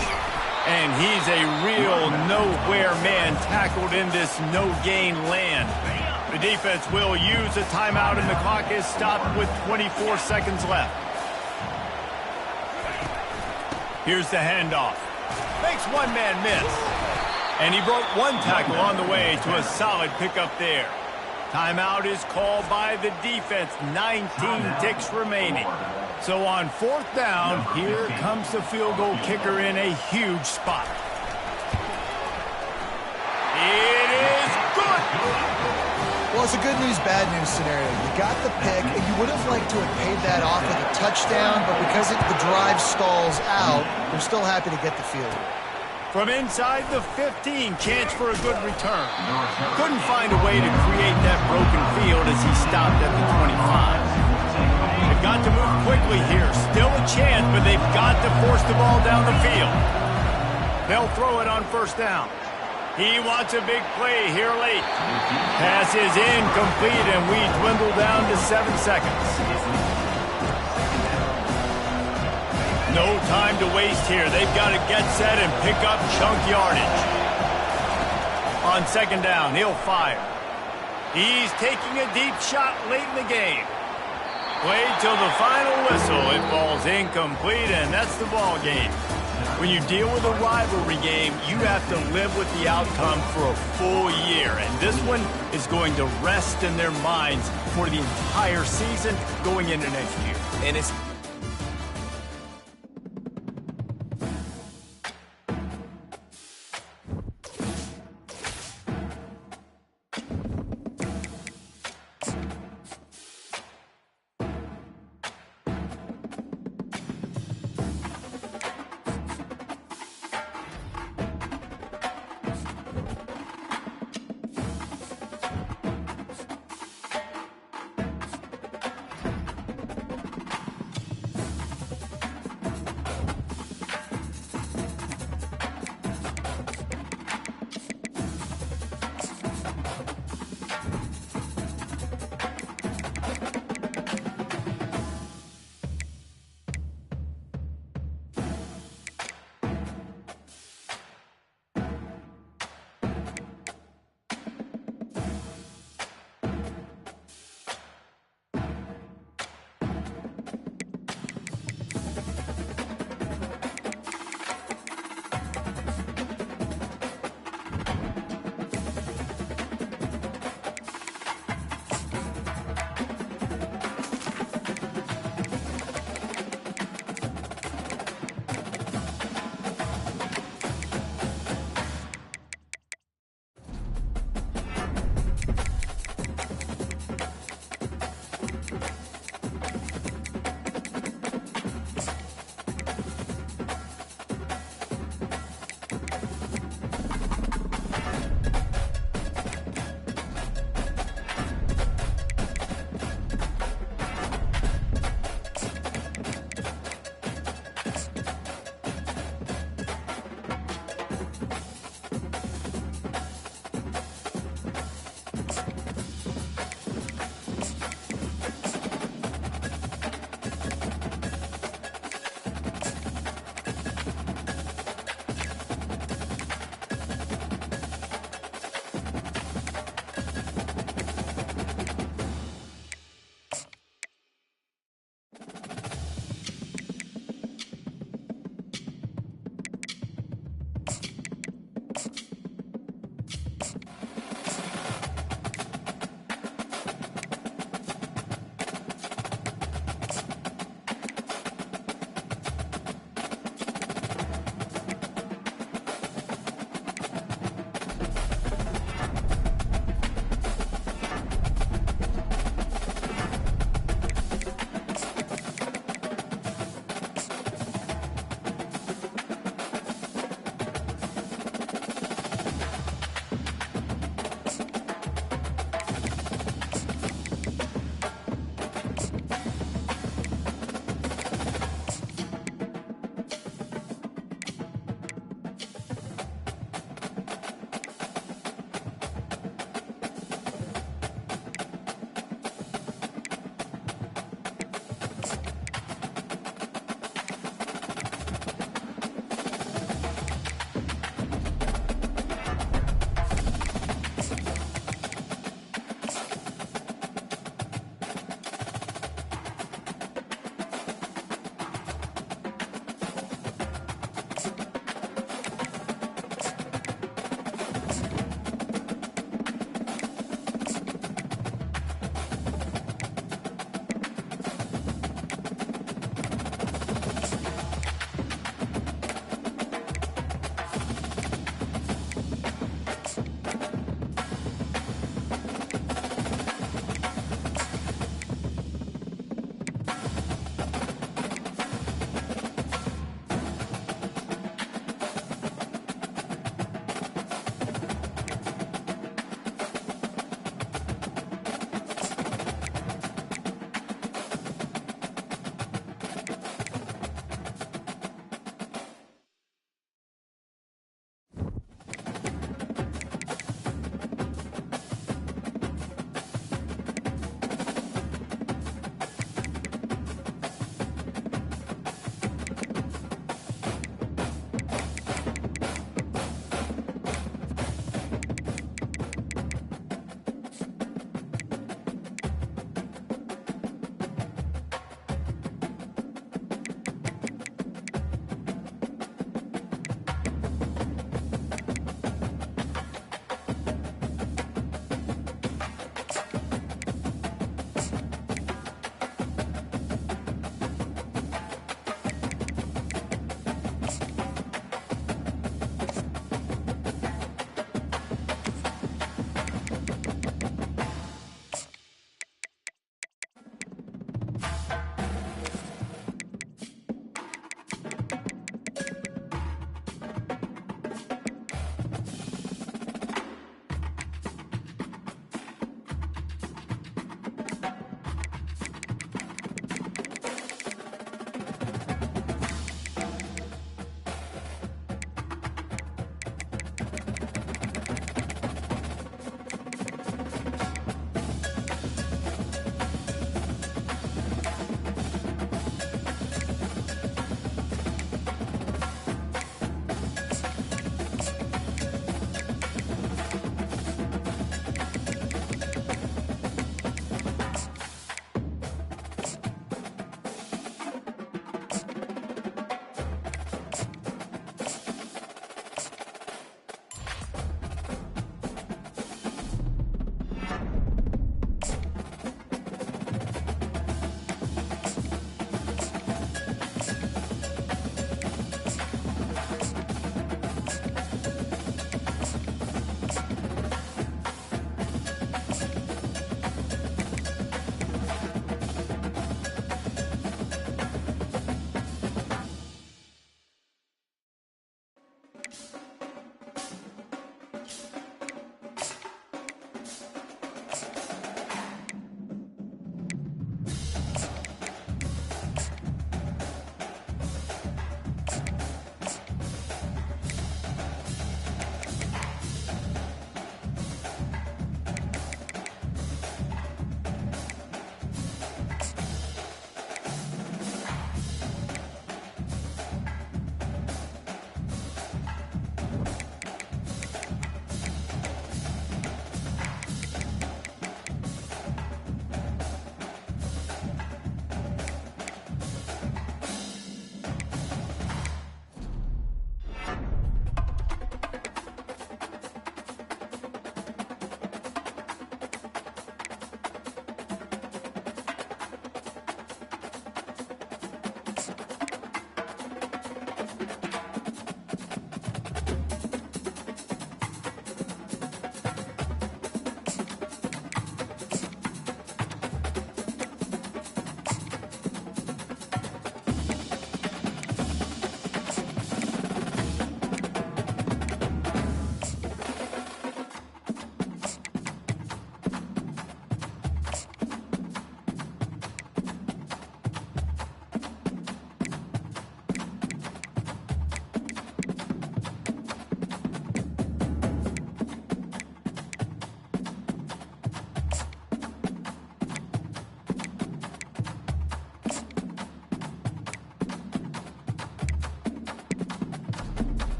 And he's a real nowhere man tackled in this no-gain land. The defense will use a timeout, and the clock is stopped with 24 seconds left. Here's the handoff. Makes one man miss. And he broke one tackle on the way to a solid pickup there. Timeout is called by the defense. 19 ticks remaining. So on 4th down, here comes the field goal kicker in a huge spot. It is good. Well, it's a good news, bad news scenario. You got the pick, and you would have liked to have paid that off with a touchdown, but because the drive stalls out, you're still happy to get the field goal. From inside the 15, chance for a good return. Couldn't find a way to create that broken field as he stopped at the 25. They've got to move quickly here. Still a chance, but they've got to force the ball down the field. They'll throw it on 1st down. He wants a big play here late. Pass is incomplete, and we dwindle down to 7 seconds. No time to waste here. They've got to get set and pick up chunk yardage. On 2nd down, he'll fire. He's taking a deep shot late in the game. Played till the final whistle. It falls incomplete, and that's the ball game. When you deal with a rivalry game, you have to live with the outcome for a full year. And this one is going to rest in their minds for the entire season going into next year. And it's